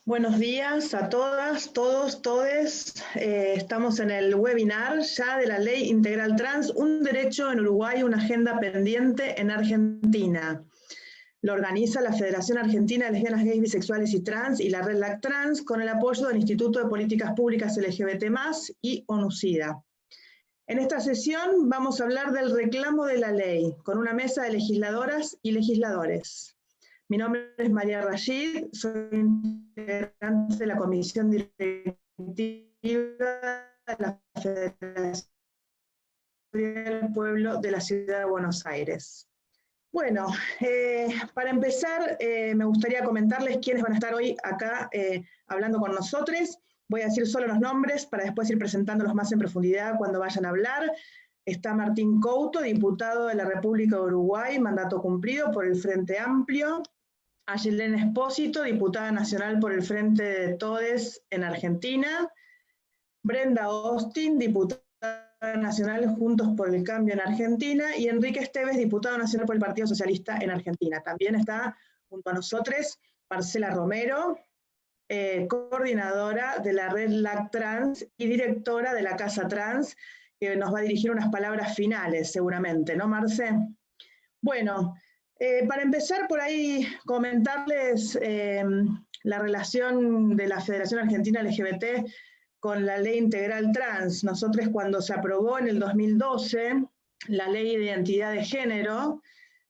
Buenos días a todas, todos, todes. Estamos en el webinar ya de la Ley Integral Trans, un derecho en Uruguay, una agenda pendiente en Argentina. Lo organiza la Federación Argentina de Lesbianas, Gays, Bisexuales y Trans y la Red LAC Trans con el apoyo del Instituto de Políticas Públicas LGBT+, y ONU-SIDA. En esta sesión vamos a hablar del reclamo de la ley, con una mesa de legisladoras y legisladores. Mi nombre es María Rashid, soy integrante de la Comisión Directiva de la Federación del Pueblo de la Ciudad de Buenos Aires. Bueno, para empezar, me gustaría comentarles quiénes van a estar hoy acá hablando con nosotros. Voy a decir solo los nombres para después ir presentándolos más en profundidad cuando vayan a hablar. Está Martín Couto, diputado de la República de Uruguay, mandato cumplido por el Frente Amplio. Ayelén Espósito, diputada nacional por el Frente de Todes en Argentina. Brenda Austin, diputada nacional Juntos por el Cambio en Argentina. Y Enrique Esteves, diputado nacional por el Partido Socialista en Argentina. También está junto a nosotros Marcela Romero, coordinadora de la Red LAC Trans y directora de la Casa Trans, que nos va a dirigir unas palabras finales seguramente, ¿no, Marce? Bueno, para empezar por ahí comentarles la relación de la Federación Argentina LGBT con la Ley Integral Trans. Nosotros cuando se aprobó en el 2012 la Ley de Identidad de Género,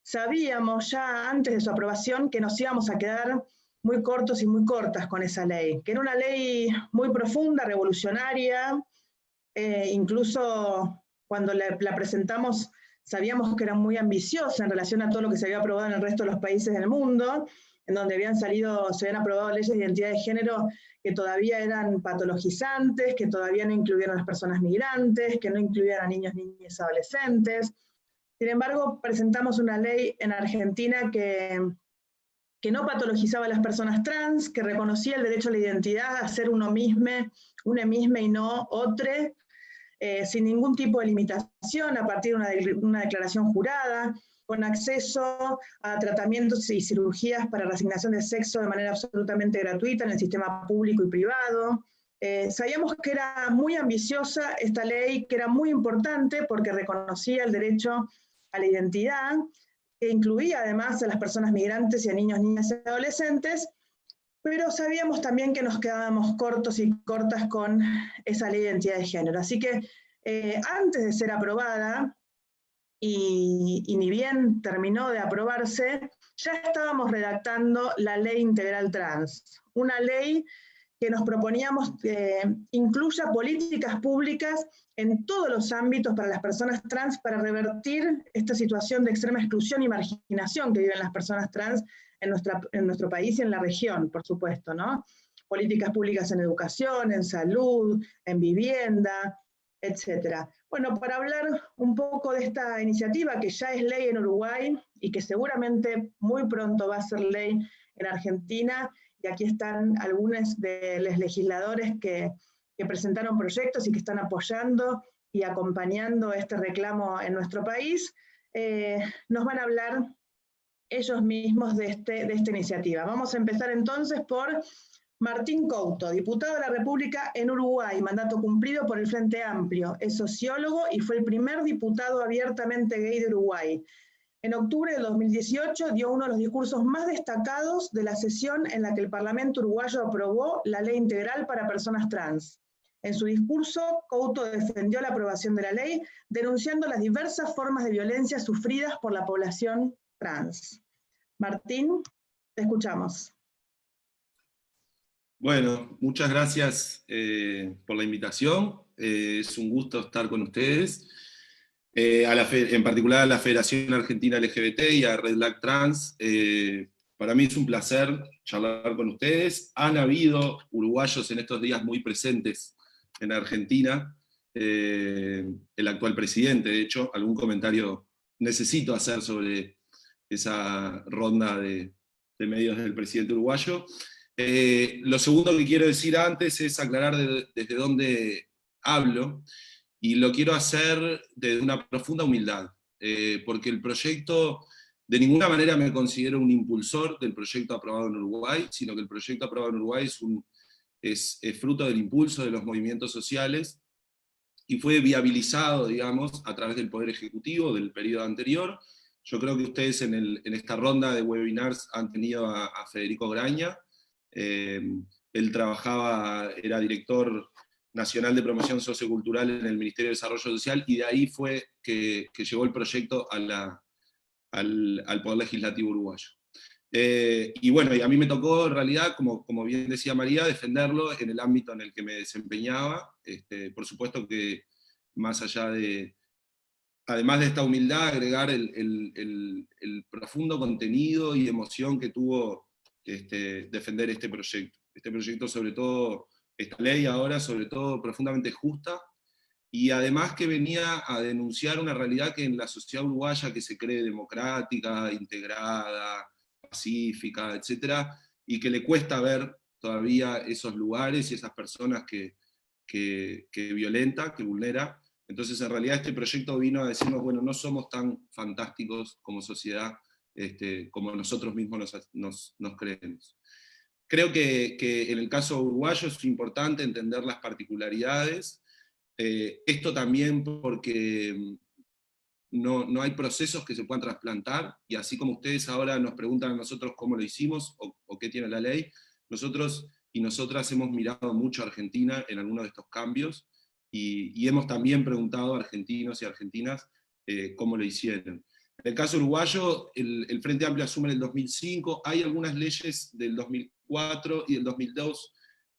sabíamos ya antes de su aprobación que nos íbamos a quedar muy cortos y muy cortas con esa ley, que era una ley muy profunda, revolucionaria, incluso cuando la presentamos sabíamos que era muy ambiciosa en relación a todo lo que se había aprobado en el resto de los países del mundo, en donde se habían aprobado leyes de identidad de género que todavía eran patologizantes, que todavía no incluían a las personas migrantes, que no incluían a niños, niñas y adolescentes. Sin embargo, presentamos una ley en Argentina que no patologizaba a las personas trans, que reconocía el derecho a la identidad, a ser uno mismo y no otro, sin ningún tipo de limitación, a partir de una declaración jurada, con acceso a tratamientos y cirugías para reasignación de sexo de manera absolutamente gratuita en el sistema público y privado. Sabíamos que era muy ambiciosa esta ley, que era muy importante porque reconocía el derecho a la identidad, que incluía además a las personas migrantes y a niños, niñas y adolescentes, pero sabíamos también que nos quedábamos cortos y cortas con esa ley de identidad de género. Así que antes de ser aprobada, y ni bien terminó de aprobarse, ya estábamos redactando la Ley Integral Trans, una ley que nos proponíamos incluya políticas públicas en todos los ámbitos para las personas trans para revertir esta situación de extrema exclusión y marginación que viven las personas trans en nuestro país y en la región, por supuesto, ¿no? Políticas públicas en educación, en salud, en vivienda, etc. Bueno, para hablar un poco de esta iniciativa que ya es ley en Uruguay y que seguramente muy pronto va a ser ley en Argentina, y aquí están algunos de los legisladores que presentaron proyectos y que están apoyando y acompañando este reclamo en nuestro país, nos van a hablar ellos mismos de esta iniciativa. Vamos a empezar entonces por Martín Couto, diputado de la República en Uruguay, mandato cumplido por el Frente Amplio. Es sociólogo y fue el primer diputado abiertamente gay de Uruguay. En octubre de 2018 dio uno de los discursos más destacados de la sesión en la que el Parlamento uruguayo aprobó la Ley Integral para Personas Trans. En su discurso, Couto defendió la aprobación de la ley, denunciando las diversas formas de violencia sufridas por la población trans. Martín, te escuchamos. Bueno, muchas gracias por la invitación. Es un gusto estar con ustedes. En particular a la Federación Argentina LGBT y a Red LAC Trans. Para mí es un placer charlar con ustedes. Han habido uruguayos en estos días muy presentes en Argentina. El actual presidente, de hecho, algún comentario necesito hacer sobre esa ronda de medios del presidente uruguayo. Lo segundo que quiero decir antes es aclarar desde dónde hablo, y lo quiero hacer desde una profunda humildad, porque el proyecto De ninguna manera me considero un impulsor del proyecto aprobado en Uruguay, sino que el proyecto aprobado en Uruguay es fruto del impulso de los movimientos sociales, y fue viabilizado, digamos, a través del Poder Ejecutivo del periodo anterior. Yo creo que ustedes en esta ronda de webinars han tenido a Federico Graña. Él era director nacional de promoción sociocultural en el Ministerio de Desarrollo Social, y de ahí fue que llegó el proyecto al Poder Legislativo uruguayo. Y bueno, y a mí me tocó en realidad, como bien decía María, defenderlo en el ámbito en el que me desempeñaba. Por supuesto que más allá además de esta humildad, agregar el profundo contenido y emoción que tuvo defender este proyecto. Este proyecto, sobre todo, esta ley ahora, sobre todo profundamente justa, y además que venía a denunciar una realidad que en la sociedad uruguaya, que se cree democrática, integrada, pacífica, etcétera, y que le cuesta ver todavía esos lugares y esas personas que violenta, que vulnera. Entonces en realidad este proyecto vino a decirnos, bueno, no somos tan fantásticos como sociedad como nosotros mismos nos creemos. Creo que en el caso uruguayo es importante entender las particularidades, esto también porque no hay procesos que se puedan trasplantar, y así como ustedes ahora nos preguntan a nosotros cómo lo hicimos, o qué tiene la ley, nosotros y nosotras hemos mirado mucho a Argentina en algunos de estos cambios, y hemos también preguntado a argentinos y argentinas cómo lo hicieron. En el caso uruguayo, el Frente Amplio asume en el 2005, hay algunas leyes del 2004 y del 2002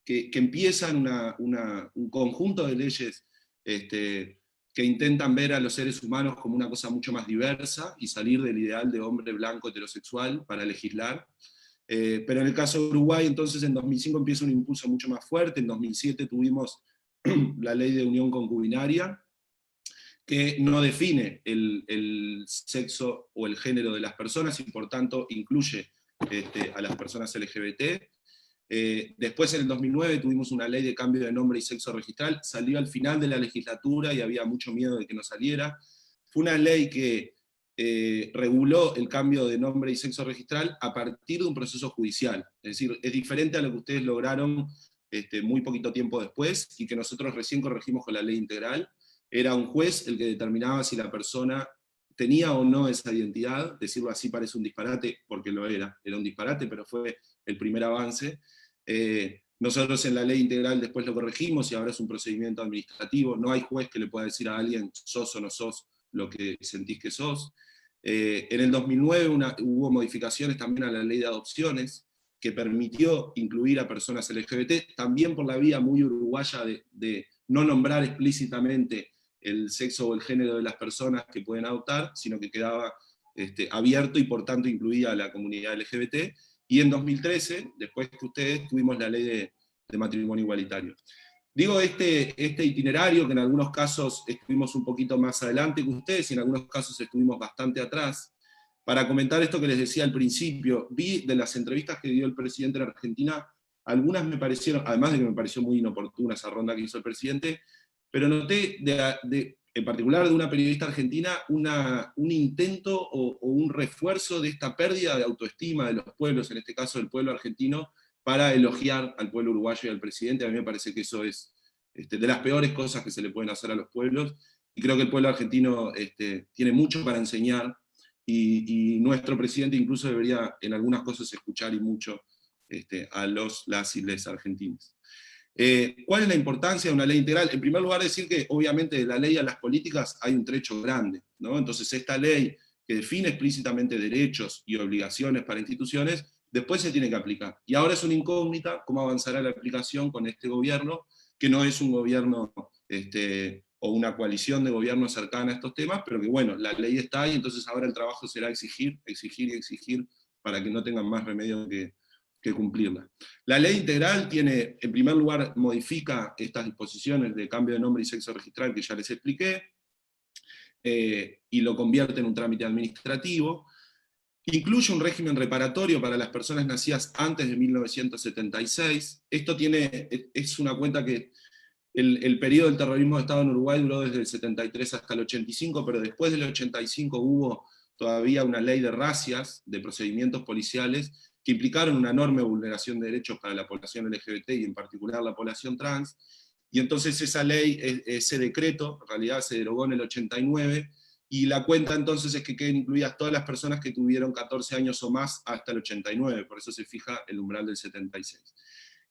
que empiezan un conjunto de leyes que intentan ver a los seres humanos como una cosa mucho más diversa y salir del ideal de hombre blanco heterosexual para legislar. Pero en el caso de Uruguay, entonces en 2005 empieza un impulso mucho más fuerte. En 2007 tuvimos la ley de unión concubinaria, que no define el sexo o el género de las personas, y por tanto incluye a las personas LGBT. Después en el 2009 tuvimos una ley de cambio de nombre y sexo registral, salió al final de la legislatura y había mucho miedo de que no saliera. Fue una ley que reguló el cambio de nombre y sexo registral a partir de un proceso judicial, es decir, es diferente a lo que ustedes lograron muy poquito tiempo después, y que nosotros recién corregimos con la ley integral. Era un juez el que determinaba si la persona tenía o no esa identidad. Decirlo así parece un disparate, porque lo era un disparate, pero fue el primer avance. Nosotros en la ley integral después lo corregimos, y ahora es un procedimiento administrativo, no hay juez que le pueda decir a alguien sos o no sos lo que sentís que sos. En el 2009 hubo modificaciones también a la ley de adopciones, que permitió incluir a personas LGBT, también por la vía muy uruguaya de no nombrar explícitamente el sexo o el género de las personas que pueden adoptar, sino que quedaba abierto, y por tanto incluía a la comunidad LGBT. Y en 2013, después que ustedes, tuvimos la ley de matrimonio igualitario. Digo este itinerario, que en algunos casos estuvimos un poquito más adelante que ustedes, y en algunos casos estuvimos bastante atrás, para comentar esto que les decía al principio. Vi de las entrevistas que dio el presidente de la Argentina, algunas me parecieron, además de que me pareció muy inoportuna esa ronda que hizo el presidente, pero noté, en particular de una periodista argentina, un intento o un refuerzo de esta pérdida de autoestima de los pueblos, en este caso del pueblo argentino, para elogiar al pueblo uruguayo y al presidente. A mí me parece que eso es de las peores cosas que se le pueden hacer a los pueblos, y creo que el pueblo argentino tiene mucho para enseñar, y nuestro presidente incluso debería en algunas cosas escuchar y mucho a las y les argentinos. ¿Cuál es la importancia de una ley integral? En primer lugar, decir que obviamente de la ley a las políticas hay un trecho grande, ¿no? Entonces esta ley, que define explícitamente derechos y obligaciones para instituciones, después se tiene que aplicar. Y ahora es una incógnita cómo avanzará la aplicación con este gobierno, que no es un gobierno o una coalición de gobiernos cercana a estos temas, pero que bueno, la ley está ahí, entonces ahora el trabajo será exigir, exigir y exigir, para que no tengan más remedio que cumplirla. La ley integral tiene, en primer lugar, modifica estas disposiciones de cambio de nombre y sexo registral que ya les expliqué, y lo convierte en un trámite administrativo. Incluye un régimen reparatorio para las personas nacidas antes de 1976. Esto es una cuenta que el periodo del terrorismo de Estado en Uruguay duró desde el 73 hasta el 85, pero después del 85 hubo todavía una ley de razzias, de procedimientos policiales, que implicaron una enorme vulneración de derechos para la población LGBT y en particular la población trans, y entonces esa ley, ese decreto, en realidad se derogó en el 89, y la cuenta entonces es que queden incluidas todas las personas que tuvieron 14 años o más hasta el 89, por eso se fija el umbral del 76.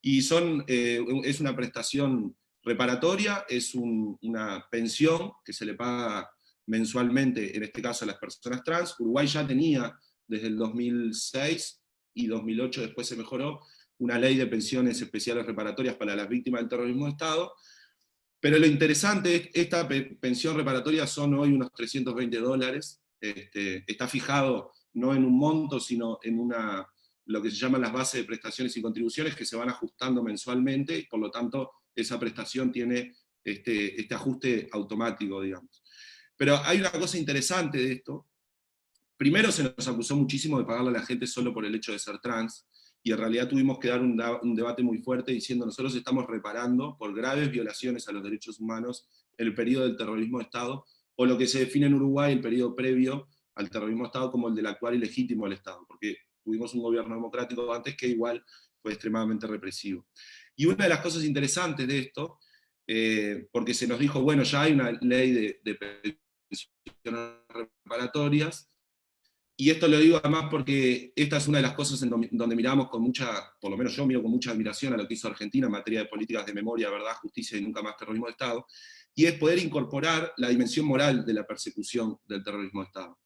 Y es una prestación reparatoria, es una pensión que se le paga mensualmente, en este caso a las personas trans. Uruguay ya tenía desde el 2006 y 2008 después se mejoró, una ley de pensiones especiales reparatorias para las víctimas del terrorismo de Estado, pero lo interesante es que esta pensión reparatoria son hoy unos $320, está fijado no en un monto, sino en lo que se llaman las bases de prestaciones y contribuciones que se van ajustando mensualmente, y por lo tanto esa prestación tiene este ajuste automático, digamos. Pero hay una cosa interesante de esto. Primero se nos acusó muchísimo de pagarle a la gente solo por el hecho de ser trans, y en realidad tuvimos que dar un debate muy fuerte diciendo nosotros estamos reparando por graves violaciones a los derechos humanos en el periodo del terrorismo de Estado, o lo que se define en Uruguay el periodo previo al terrorismo de Estado como el del actual ilegítimo del Estado, porque tuvimos un gobierno democrático antes que igual fue extremadamente represivo. Y una de las cosas interesantes de esto, porque se nos dijo, bueno, ya hay una ley de pensiones reparatorias, y esto lo digo además porque esta es una de las cosas en donde miramos con mucha, por lo menos yo miro con mucha admiración a lo que hizo Argentina en materia de políticas de memoria, verdad, justicia y nunca más terrorismo de Estado, y es poder incorporar la dimensión moral de la persecución del terrorismo de Estado.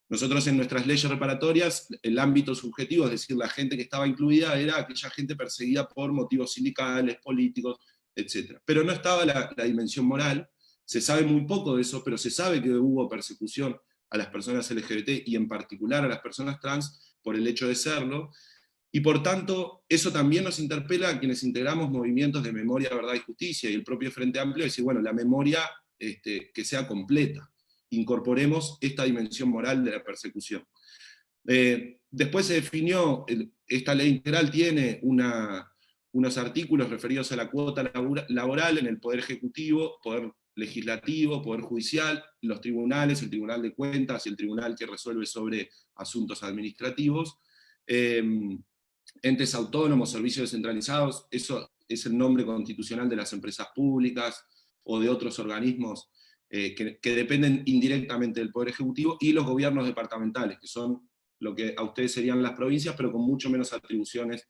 Nosotros en nuestras leyes reparatorias, el ámbito subjetivo, es decir, la gente que estaba incluida era aquella gente perseguida por motivos sindicales, políticos, etc. Pero no estaba la dimensión moral, se sabe muy poco de eso, pero se sabe que hubo persecución a las personas LGBT y en particular a las personas trans por el hecho de serlo, y por tanto eso también nos interpela a quienes integramos movimientos de memoria, verdad y justicia, y el propio Frente Amplio, decir, bueno, la memoria que sea completa, incorporemos esta dimensión moral de la persecución. Después se definió, esta ley integral tiene unos artículos referidos a la cuota laboral en el Poder Ejecutivo, Poder Legislativo, Poder Judicial, los tribunales, el Tribunal de Cuentas y el tribunal que resuelve sobre asuntos administrativos, entes autónomos, servicios descentralizados, eso es el nombre constitucional de las empresas públicas o de otros organismos que dependen indirectamente del Poder Ejecutivo, y los gobiernos departamentales, que son lo que a ustedes serían las provincias, pero con mucho menos atribuciones,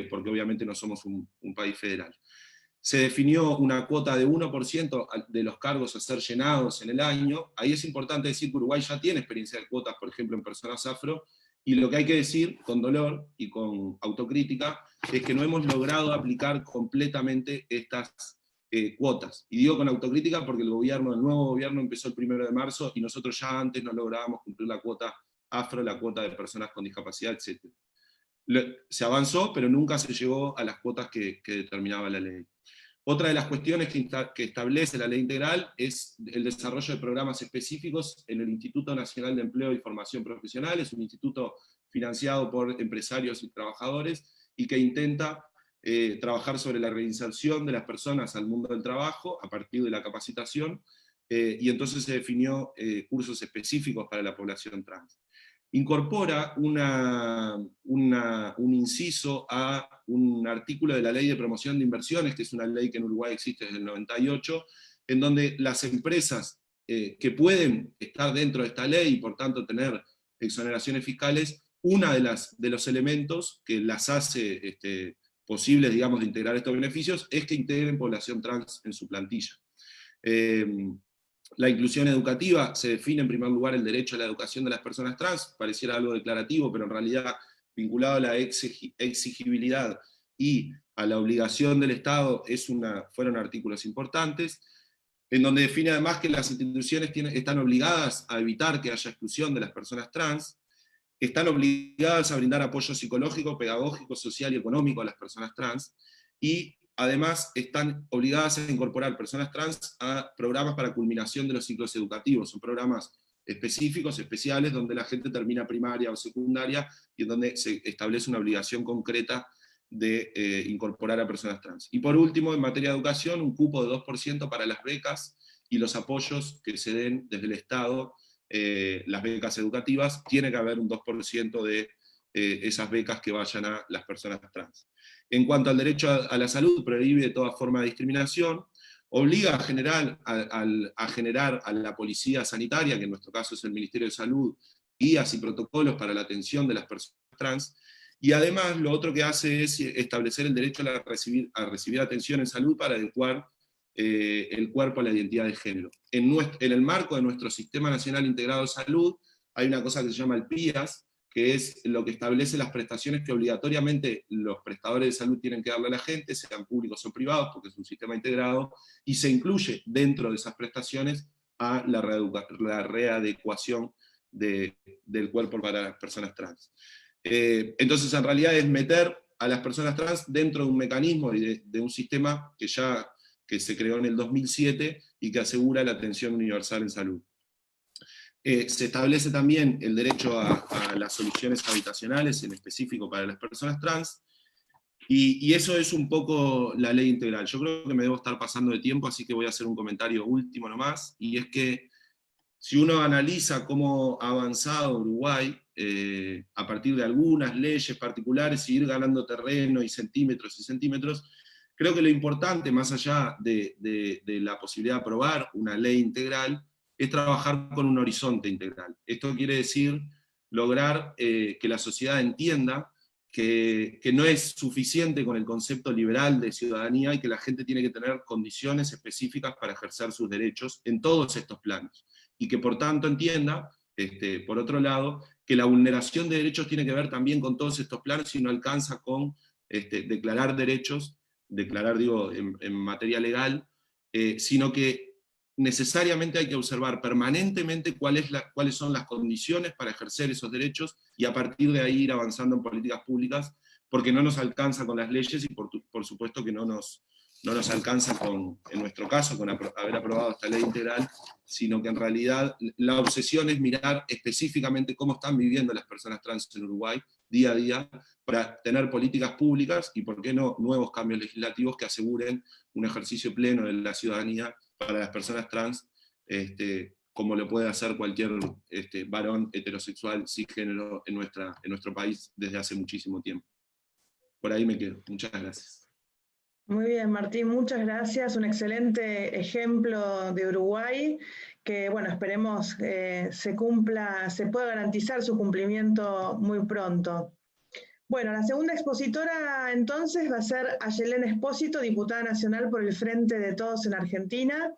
porque obviamente no somos un país federal. Se definió una cuota de 1% de los cargos a ser llenados en el año. Ahí es importante decir que Uruguay ya tiene experiencia de cuotas, por ejemplo, en personas afro, y lo que hay que decir, con dolor y con autocrítica, es que no hemos logrado aplicar completamente estas cuotas. Y digo con autocrítica porque el nuevo gobierno empezó el 1 de marzo, y nosotros ya antes no lográbamos cumplir la cuota afro, la cuota de personas con discapacidad, etc. Se avanzó, pero nunca se llegó a las cuotas que determinaba la ley. Otra de las cuestiones que establece la ley integral es el desarrollo de programas específicos en el Instituto Nacional de Empleo y Formación Profesional. Es un instituto financiado por empresarios y trabajadores, y que intenta trabajar sobre la reinserción de las personas al mundo del trabajo a partir de la capacitación, y entonces se definió cursos específicos para la población trans. Incorpora un inciso a un artículo de la Ley de Promoción de Inversiones, que es una ley que en Uruguay existe desde el 98, en donde las empresas que pueden estar dentro de esta ley y por tanto tener exoneraciones fiscales, una de los elementos que las hace posibles, digamos, de integrar estos beneficios, es que integren población trans en su plantilla. La inclusión educativa se define en primer lugar el derecho a la educación de las personas trans, pareciera algo declarativo, pero en realidad vinculado a la exigibilidad y a la obligación del Estado fueron artículos importantes, en donde define además que las instituciones están obligadas a evitar que haya exclusión de las personas trans, están obligadas a brindar apoyo psicológico, pedagógico, social y económico a las personas trans, y además están obligadas a incorporar personas trans a programas para culminación de los ciclos educativos. Son programas específicos, especiales, donde la gente termina primaria o secundaria, y en donde se establece una obligación concreta de incorporar a personas trans. Y por último, en materia de educación, un cupo de 2% para las becas y los apoyos que se den desde el Estado las becas educativas, tiene que haber un 2% de esas becas que vayan a las personas trans. En cuanto al derecho a la salud, prohíbe toda forma de discriminación, obliga a generar a la policía sanitaria, que en nuestro caso es el Ministerio de Salud, guías y protocolos para la atención de las personas trans, y además lo otro que hace es establecer el derecho a recibir atención en salud para adecuar el cuerpo a la identidad de género. En el marco de nuestro Sistema Nacional Integrado de Salud, hay una cosa que se llama el PIAS, que es lo que establece las prestaciones que obligatoriamente los prestadores de salud tienen que darle a la gente, sean públicos o privados, porque es un sistema integrado, y se incluye dentro de esas prestaciones a la readecuación del cuerpo para las personas trans. Entonces, en realidad es meter a las personas trans dentro de un mecanismo y de un sistema que se creó en el 2007 y que asegura la atención universal en salud. Se establece también el derecho a las soluciones habitacionales, en específico para las personas trans, y eso es un poco la ley integral. Yo creo que me debo estar pasando de tiempo, así que voy a hacer un comentario último nomás, y es que si uno analiza cómo ha avanzado Uruguay, a partir de algunas leyes particulares, y ir ganando terreno y centímetros, creo que lo importante, más allá de la posibilidad de aprobar una ley integral, es trabajar con un horizonte integral. Esto quiere decir lograr que la sociedad entienda que no es suficiente con el concepto liberal de ciudadanía y que la gente tiene que tener condiciones específicas para ejercer sus derechos en todos estos planos. Y que por tanto entienda, por otro lado, que la vulneración de derechos tiene que ver también con todos estos planos y no alcanza con declarar derechos, digo, en materia legal, sino que necesariamente hay que observar permanentemente cuáles son las condiciones para ejercer esos derechos, y a partir de ahí ir avanzando en políticas públicas, porque no nos alcanza con las leyes, y por supuesto que no nos alcanza en nuestro caso, con haber aprobado esta ley integral, sino que en realidad la obsesión es mirar específicamente cómo están viviendo las personas trans en Uruguay, día a día, para tener políticas públicas, y por qué no, nuevos cambios legislativos que aseguren un ejercicio pleno de la ciudadanía para las personas trans, como lo puede hacer cualquier varón heterosexual, cisgénero en nuestro país desde hace muchísimo tiempo. Por ahí me quedo. Muchas gracias. Muy bien, Martín, muchas gracias. Un excelente ejemplo de Uruguay, que bueno, esperemos se pueda garantizar su cumplimiento muy pronto. Bueno, la segunda expositora entonces va a ser Ayelén Espósito, diputada nacional por el Frente de Todos en Argentina.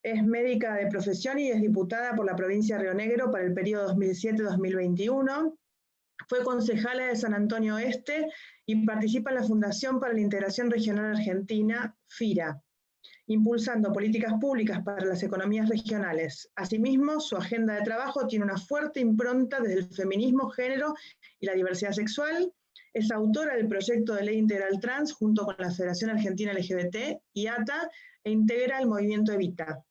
Es médica de profesión y es diputada por la provincia de Río Negro para el periodo 2007-2021. Fue concejala de San Antonio Este y participa en la Fundación para la Integración Regional Argentina, FIRA, impulsando políticas públicas para las economías regionales. Asimismo, su agenda de trabajo tiene una fuerte impronta desde el feminismo, género y la diversidad sexual. Es autora del proyecto de ley integral trans junto con la Federación Argentina LGBT y ATA, e integra el movimiento Evita.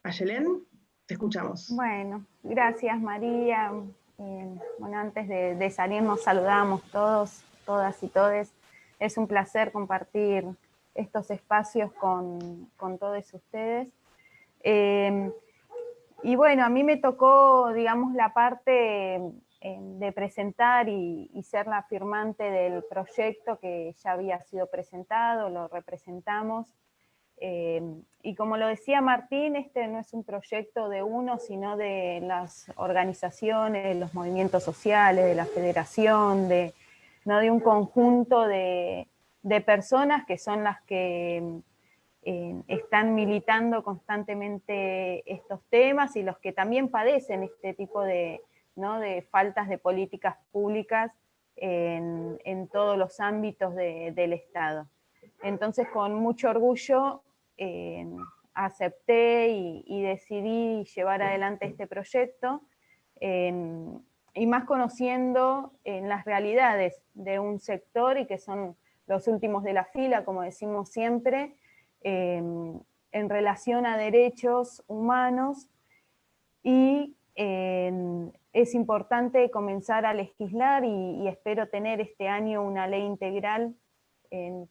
Ayelén, te escuchamos. Bueno, gracias María. Bueno, antes de salir nos saludamos todos, todas y todes. Es un placer compartir estos espacios con todos ustedes. Y bueno, a mí me tocó, digamos, la parte de presentar y ser la firmante del proyecto que ya había sido presentado, lo representamos. Y como lo decía Martín, este no es un proyecto de uno, sino de las organizaciones, los movimientos sociales, de la federación, no de un conjunto de personas que son las que están militando constantemente estos temas y los que también padecen este tipo de faltas de políticas públicas en todos los ámbitos del Estado. Entonces, con mucho orgullo, acepté y decidí llevar adelante este proyecto, y más conociendo las realidades de un sector y que son los últimos de la fila, como decimos siempre, en relación a derechos humanos, y es importante comenzar a legislar y espero tener este año una ley integral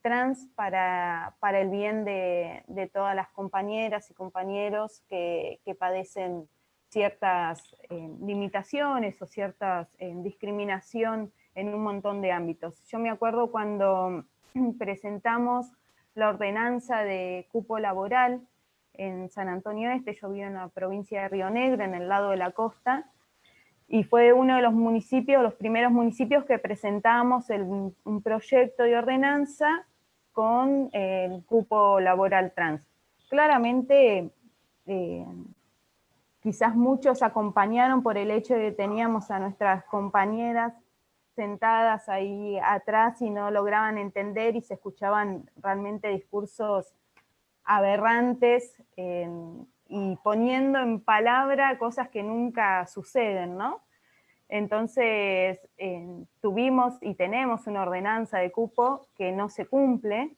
trans para el bien de todas las compañeras y compañeros que padecen ciertas limitaciones o ciertas discriminación en un montón de ámbitos. Yo me acuerdo cuando presentamos la ordenanza de cupo laboral en San Antonio Este, yo vivo en la provincia de Río Negro, en el lado de la costa, y fue uno de los municipios, los primeros municipios que presentamos un proyecto de ordenanza con el cupo laboral trans. Claramente, quizás muchos acompañaron por el hecho de que teníamos a nuestras compañeras sentadas ahí atrás y no lograban entender y se escuchaban realmente discursos aberrantes y poniendo en palabra cosas que nunca suceden, ¿no? Entonces, tuvimos y tenemos una ordenanza de cupo que no se cumple,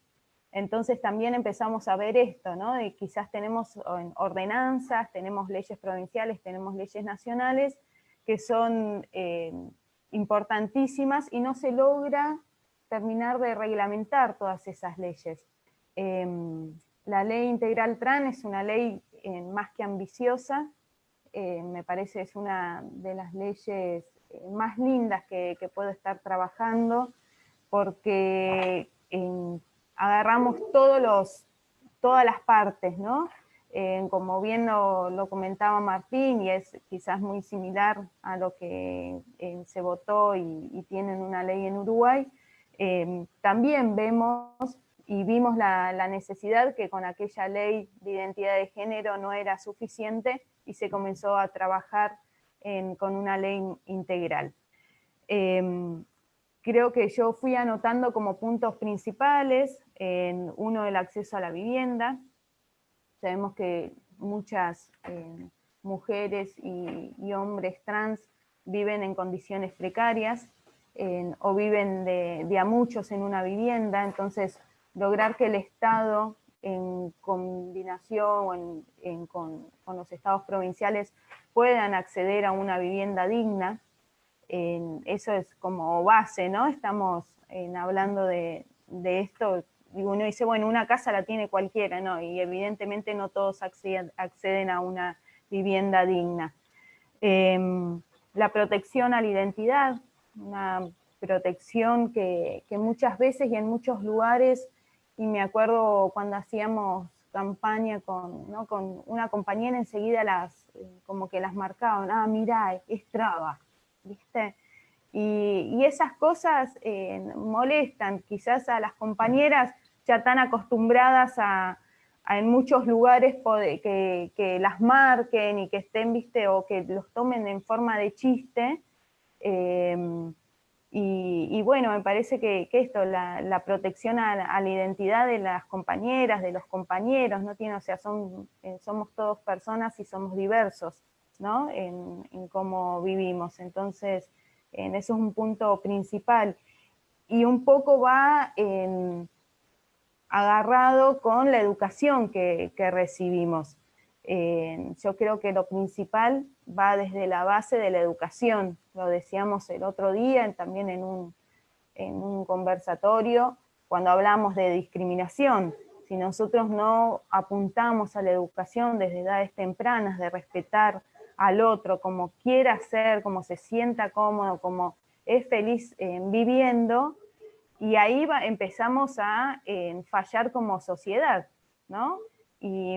entonces también empezamos a ver esto, ¿no? De quizás tenemos ordenanzas, tenemos leyes provinciales, tenemos leyes nacionales, que son importantísimas y no se logra terminar de reglamentar todas esas leyes. La ley integral trans es una ley más que ambiciosa, me parece es una de las leyes más lindas que puedo estar trabajando, porque agarramos todas las partes, ¿no? Como bien lo comentaba Martín, y es quizás muy similar a lo que se votó y tienen una ley en Uruguay, también vemos y vimos la necesidad que con aquella ley de identidad de género no era suficiente y se comenzó a trabajar con una ley integral. Creo que yo fui anotando como puntos principales, uno, el acceso a la vivienda. Sabemos que muchas mujeres y hombres trans viven en condiciones precarias o viven de a muchos en una vivienda, entonces lograr que el Estado, en combinación con los estados provinciales, puedan acceder a una vivienda digna, eso es como base, ¿no? Estamos hablando de esto, y uno dice, bueno, una casa la tiene cualquiera, ¿no? Y evidentemente no todos acceden a una vivienda digna. La protección a la identidad, una protección que muchas veces y en muchos lugares, y me acuerdo cuando hacíamos campaña con una compañera, enseguida como que las marcaban, mirá, es traba, ¿viste? Y esas cosas molestan quizás a las compañeras ya tan acostumbradas a en muchos lugares que las marquen y que estén, ¿viste? O que los tomen en forma de chiste. Y bueno, me parece que esto, la protección a la identidad de las compañeras, de los compañeros, ¿no? O sea, somos todos personas y somos diversos, ¿no? En cómo vivimos. Entonces, eso es un punto principal. Y un poco va agarrado con la educación que recibimos. Yo creo que lo principal va desde la base de la educación, lo decíamos el otro día, también en un conversatorio, cuando hablamos de discriminación. Si nosotros no apuntamos a la educación desde edades tempranas, de respetar al otro como quiera ser, como se sienta cómodo, como es feliz viviendo, y ahí empezamos a fallar como sociedad, ¿no? Y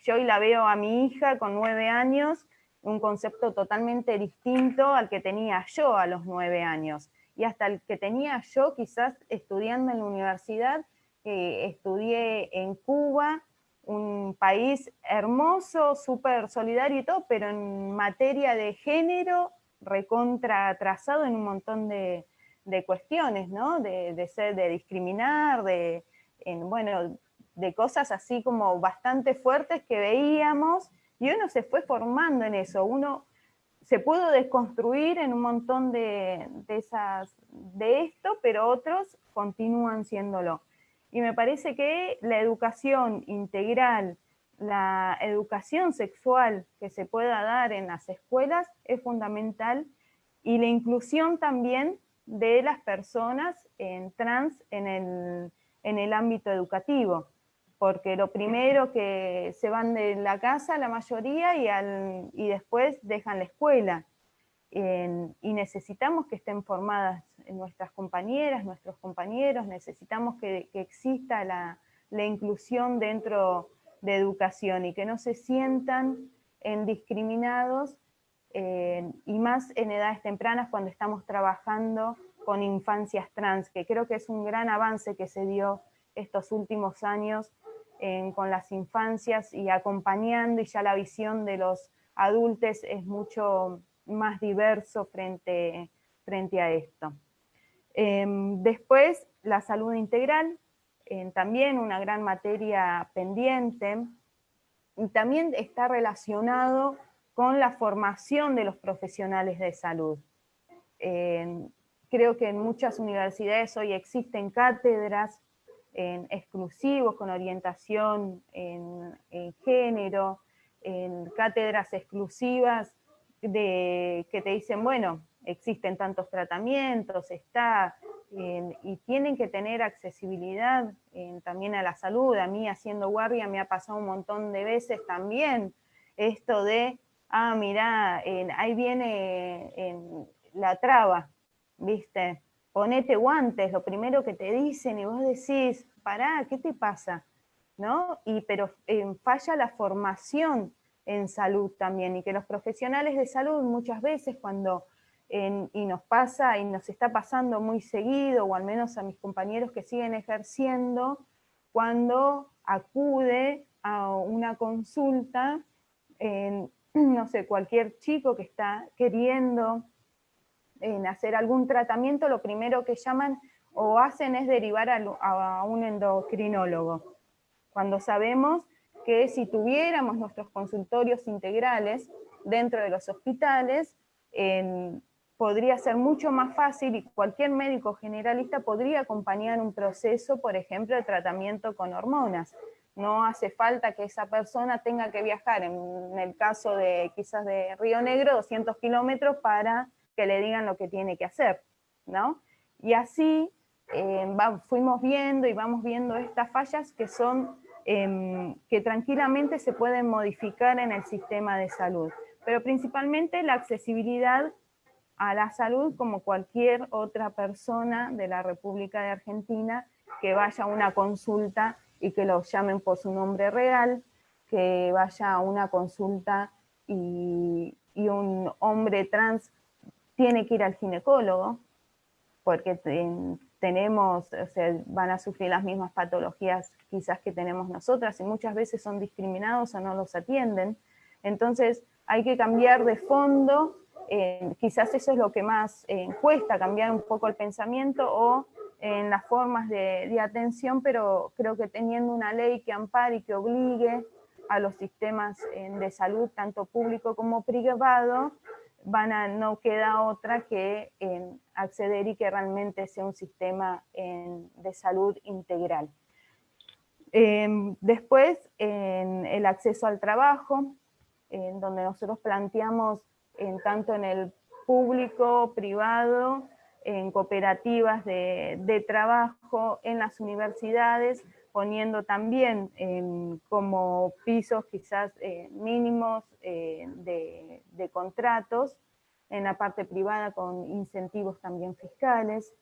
yo hoy la veo a mi hija con 9 años, un concepto totalmente distinto al que tenía yo a los 9 años, y hasta el que tenía yo quizás estudiando en la universidad, estudié en Cuba, un país hermoso, súper solidario y todo, pero en materia de género, recontra atrasado en un montón de cuestiones, ¿no? De discriminar, bueno, de cosas así como bastante fuertes que veíamos, y uno se fue formando en eso, uno se pudo desconstruir en un montón de esto, pero otros continúan siéndolo. Y me parece que la educación integral, la educación sexual que se pueda dar en las escuelas es fundamental, y la inclusión también de las personas trans en en el ámbito educativo, porque lo primero que se van de la casa la mayoría y después dejan la escuela. Y necesitamos que estén formadas nuestras compañeras, nuestros compañeros, necesitamos que exista la inclusión dentro de educación y que no se sientan discriminados, y más en edades tempranas cuando estamos trabajando con infancias trans, que creo que es un gran avance que se dio estos últimos años con las infancias y acompañando, y ya la visión de los adultos es mucho más diverso frente a esto. Después, la salud integral, también una gran materia pendiente, y también está relacionado con la formación de los profesionales de salud. Creo que en muchas universidades hoy existen cátedras exclusivos con orientación en género, en cátedras exclusivas que te dicen, bueno, existen tantos tratamientos, y tienen que tener accesibilidad también a la salud. A mí haciendo guardia me ha pasado un montón de veces también esto de, mirá, ahí viene la traba, ¿viste? Ponete guantes, lo primero que te dicen, y vos decís, pará, ¿qué te pasa? ¿No? Pero falla la formación en salud también, y que los profesionales de salud muchas veces cuando, y nos pasa, y nos está pasando muy seguido, o al menos a mis compañeros que siguen ejerciendo, cuando acude a una consulta, no sé, cualquier chico que está queriendo hacer algún tratamiento, lo primero que llaman o hacen es derivar a un endocrinólogo, cuando sabemos que si tuviéramos nuestros consultorios integrales dentro de los hospitales, podría ser mucho más fácil, y cualquier médico generalista podría acompañar un proceso, por ejemplo, de tratamiento con hormonas. No hace falta que esa persona tenga que viajar, en el caso de quizás de Río Negro, 200 kilómetros para que le digan lo que tiene que hacer, ¿no? Y así fuimos viendo y vamos viendo estas fallas que son que tranquilamente se pueden modificar en el sistema de salud, pero principalmente la accesibilidad a la salud, como cualquier otra persona de la República de Argentina que vaya a una consulta y que lo llamen por su nombre real, que vaya a una consulta y un hombre trans tiene que ir al ginecólogo, porque tenemos, o sea, van a sufrir las mismas patologías quizás que tenemos nosotras, y muchas veces son discriminados o no los atienden. Entonces hay que cambiar de fondo, quizás eso es lo que más cuesta, cambiar un poco el pensamiento o en las formas de atención, pero creo que teniendo una ley que ampare y que obligue a los sistemas de salud, tanto público como privado, no queda otra que acceder y que realmente sea un sistema de salud integral. Después, el acceso al trabajo, donde nosotros planteamos tanto en el público, privado, en cooperativas de trabajo, en las universidades, poniendo también como pisos quizás mínimos de contratos, en la parte privada con incentivos también fiscales,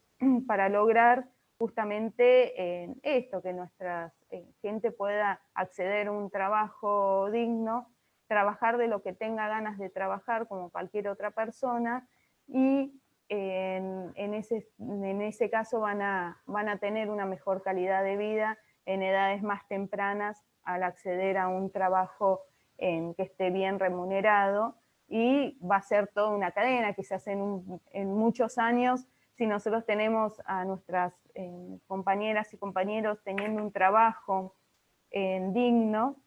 para lograr justamente esto, que nuestra gente pueda acceder a un trabajo digno, trabajar de lo que tenga ganas de trabajar como cualquier otra persona, y en ese caso van a tener una mejor calidad de vida en edades más tempranas al acceder a un trabajo que esté bien remunerado, y va a ser toda una cadena, quizás en muchos años, si nosotros tenemos a nuestras compañeras y compañeros teniendo un trabajo digno,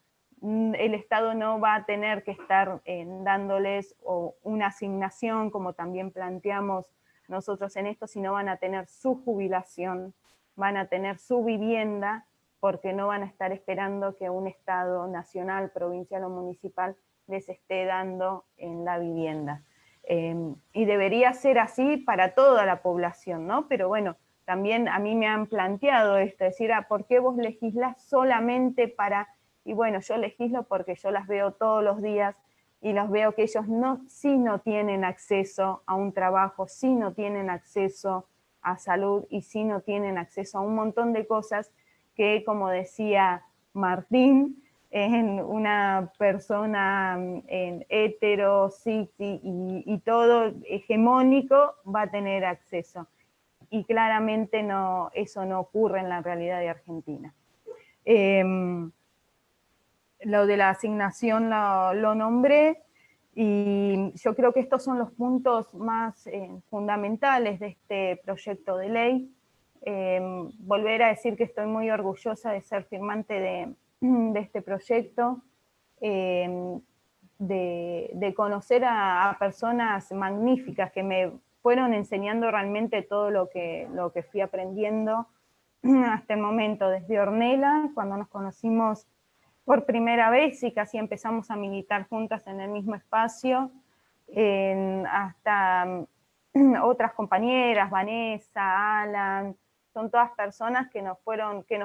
el Estado no va a tener que estar dándoles una asignación, como también planteamos nosotros en esto, sino van a tener su jubilación, van a tener su vivienda, porque no van a estar esperando que un Estado nacional, provincial o municipal les esté dando en la vivienda. Y debería ser así para toda la población, ¿no? Pero bueno, también a mí me han planteado esto, decir, ¿por qué vos legislás solamente para...? Y bueno, yo legislo porque yo las veo todos los días y los veo que ellos sí no tienen acceso a un trabajo, sí no tienen acceso a salud y sí no tienen acceso a un montón de cosas que, como decía Martín, en una persona hetero, cis y todo hegemónico va a tener acceso. Y claramente eso no ocurre en la realidad de Argentina. Lo de la asignación lo nombré, y yo creo que estos son los puntos más fundamentales de este proyecto de ley. Volver a decir que estoy muy orgullosa de ser firmante de este proyecto, de conocer a personas magníficas que me fueron enseñando realmente todo lo que fui aprendiendo hasta el momento, desde Ornella, cuando nos conocimos por primera vez y casi empezamos a militar juntas en el mismo espacio, hasta otras compañeras, Vanessa, Alan, son todas personas que nos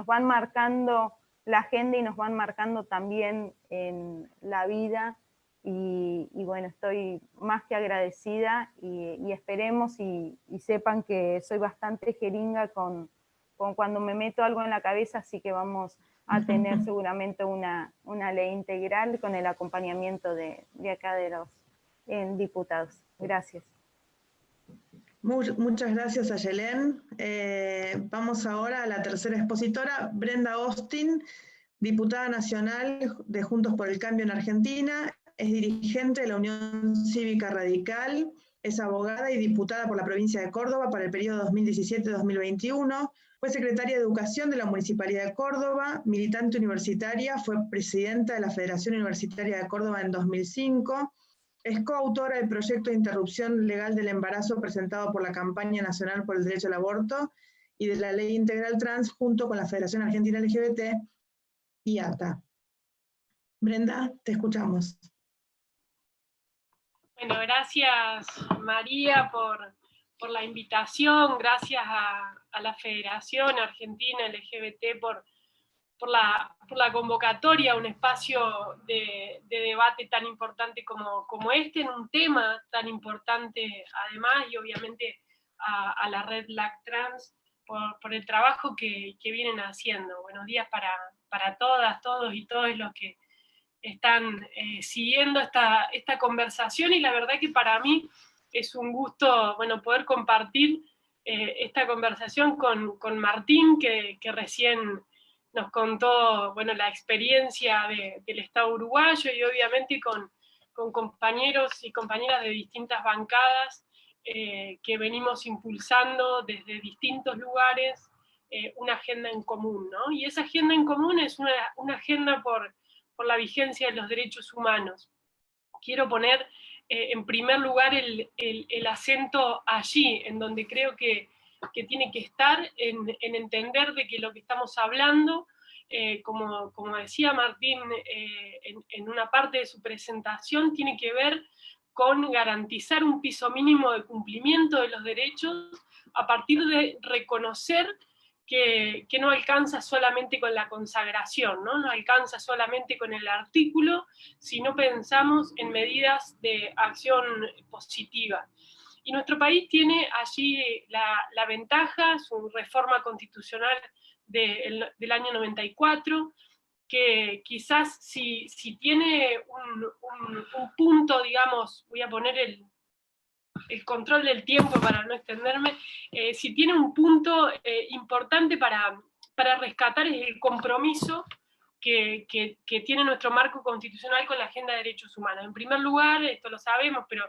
van marcando la agenda y nos van marcando también en la vida, y bueno, estoy más que agradecida, y esperemos y sepan que soy bastante jeringa con cuando me meto algo en la cabeza, así que vamos a tener seguramente una ley integral con el acompañamiento de acá de los diputados. Gracias. Muchas gracias a Yelén. Vamos ahora a la tercera expositora, Brenda Austin, diputada nacional de Juntos por el Cambio en Argentina, es dirigente de la Unión Cívica Radical, es abogada y diputada por la provincia de Córdoba para el periodo 2017-2021, fue secretaria de Educación de la Municipalidad de Córdoba, militante universitaria, fue presidenta de la Federación Universitaria de Córdoba en 2005, es coautora del proyecto de interrupción legal del embarazo presentado por la Campaña Nacional por el Derecho al Aborto y de la Ley Integral Trans junto con la Federación Argentina LGBT y ATA. Brenda, te escuchamos. Bueno, gracias María por la invitación, gracias a la Federación Argentina LGBT por la convocatoria a un espacio de debate tan importante como este, en un tema tan importante además, y obviamente a la Red Black Trans por el trabajo que vienen haciendo. Buenos días para todas, todos y todos los que están siguiendo esta conversación, y la verdad que para mí es un gusto, bueno, poder compartir esta conversación con Martín, que recién nos contó, bueno, la experiencia del Estado uruguayo, y obviamente con compañeros y compañeras de distintas bancadas que venimos impulsando desde distintos lugares una agenda en común, ¿no? Y esa agenda en común es una agenda por la vigencia de los derechos humanos. Quiero poner en primer lugar el acento allí, en donde creo que tiene que estar, en entender de que lo que estamos hablando, como decía Martín en una parte de su presentación, tiene que ver con garantizar un piso mínimo de cumplimiento de los derechos a partir de reconocer que no alcanza solamente con la consagración, ¿no? No alcanza solamente con el artículo, sino pensamos en medidas de acción positiva. Y nuestro país tiene allí la ventaja, su reforma constitucional del año 94, que quizás si tiene un punto, digamos, voy a poner el control del tiempo para no extenderme, si tiene un punto importante para rescatar es el compromiso que tiene nuestro marco constitucional con la agenda de derechos humanos. En primer lugar, esto lo sabemos, pero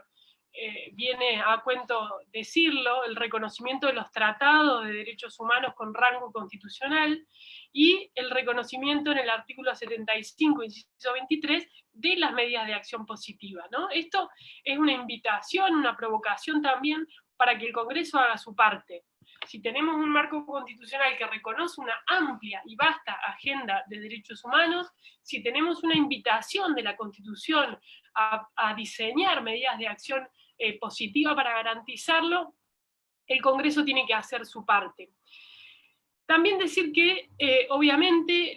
viene a cuento decirlo, el reconocimiento de los tratados de derechos humanos con rango constitucional, y el reconocimiento en el artículo 75, inciso 23, de las medidas de acción positiva, ¿no? Esto es una invitación, una provocación también para que el Congreso haga su parte. Si tenemos un marco constitucional que reconoce una amplia y vasta agenda de derechos humanos, si tenemos una invitación de la Constitución a diseñar medidas de acción positiva para garantizarlo, el Congreso tiene que hacer su parte. También decir que, obviamente,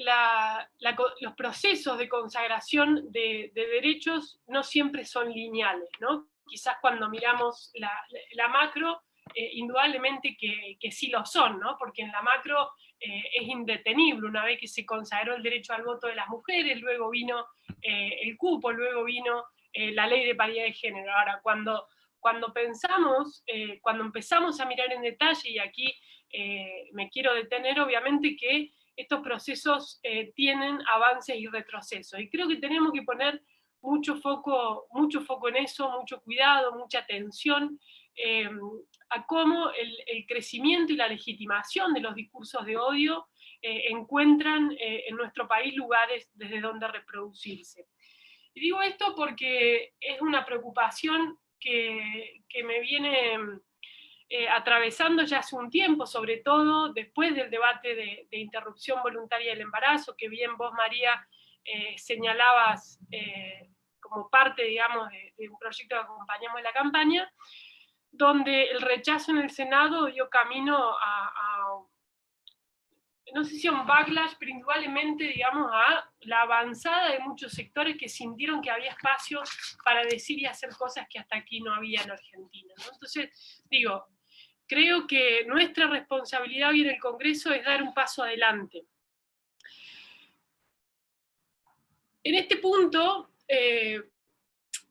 los procesos de consagración de derechos no siempre son lineales, ¿no? Quizás cuando miramos la macro, indudablemente que sí lo son, ¿no? Porque en la macro es indetenible. Una vez que se consagró el derecho al voto de las mujeres, luego vino el cupo, luego vino la ley de paridad de género. Ahora, cuando empezamos a mirar en detalle, y aquí me quiero detener, obviamente que estos procesos tienen avances y retrocesos, y creo que tenemos que poner mucho foco en eso, mucho cuidado, mucha atención a cómo el crecimiento y la legitimación de los discursos de odio encuentran en nuestro país lugares desde donde reproducirse. Y digo esto porque es una preocupación que me viene atravesando ya hace un tiempo, sobre todo después del debate de interrupción voluntaria del embarazo, que bien vos, María, señalabas como parte, digamos, de un proyecto que acompañamos en la campaña, donde el rechazo en el Senado dio camino a no sé si a un backlash, pero indudablemente, digamos, a la avanzada de muchos sectores que sintieron que había espacio para decir y hacer cosas que hasta aquí no había en Argentina, ¿no? Entonces, digo, creo que nuestra responsabilidad hoy en el Congreso es dar un paso adelante. En este punto,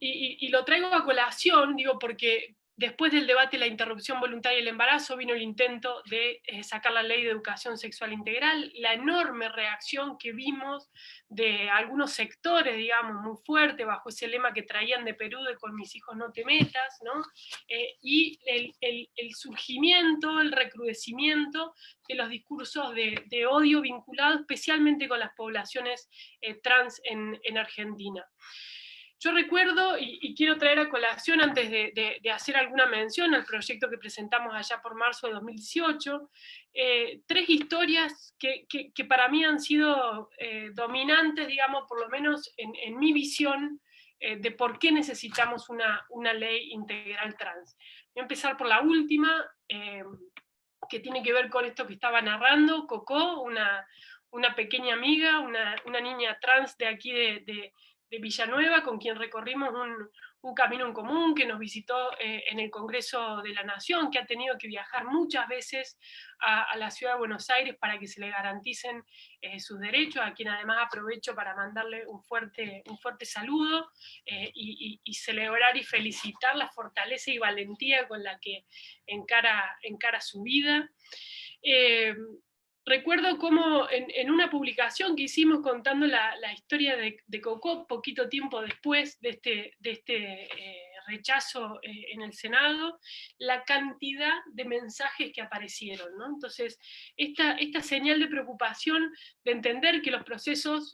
y lo traigo a colación, digo, porque después del debate de la interrupción voluntaria del embarazo vino el intento de sacar la ley de educación sexual integral, la enorme reacción que vimos de algunos sectores, digamos, muy fuerte, bajo ese lema que traían de Perú de "con mis hijos no te metas", ¿no? Y el surgimiento, el recrudecimiento de los discursos de odio vinculados especialmente con las poblaciones trans en Argentina. Yo recuerdo, y quiero traer a colación antes de hacer alguna mención al proyecto que presentamos allá por marzo de 2018, tres historias que para mí han sido dominantes, digamos, por lo menos en mi visión, de por qué necesitamos una ley integral trans. Voy a empezar por la última, que tiene que ver con esto que estaba narrando Coco, una pequeña amiga, una niña trans de aquí de Villanueva, con quien recorrimos un camino en común, que nos visitó en el Congreso de la Nación, que ha tenido que viajar muchas veces a la ciudad de Buenos Aires para que se le garanticen sus derechos, a quien además aprovecho para mandarle un fuerte saludo y celebrar y felicitar la fortaleza y valentía con la que encara su vida. Recuerdo cómo en una publicación que hicimos contando la historia de Coco, poquito tiempo después de este rechazo en el Senado, la cantidad de mensajes que aparecieron, ¿no? Entonces, esta señal de preocupación de entender que los procesos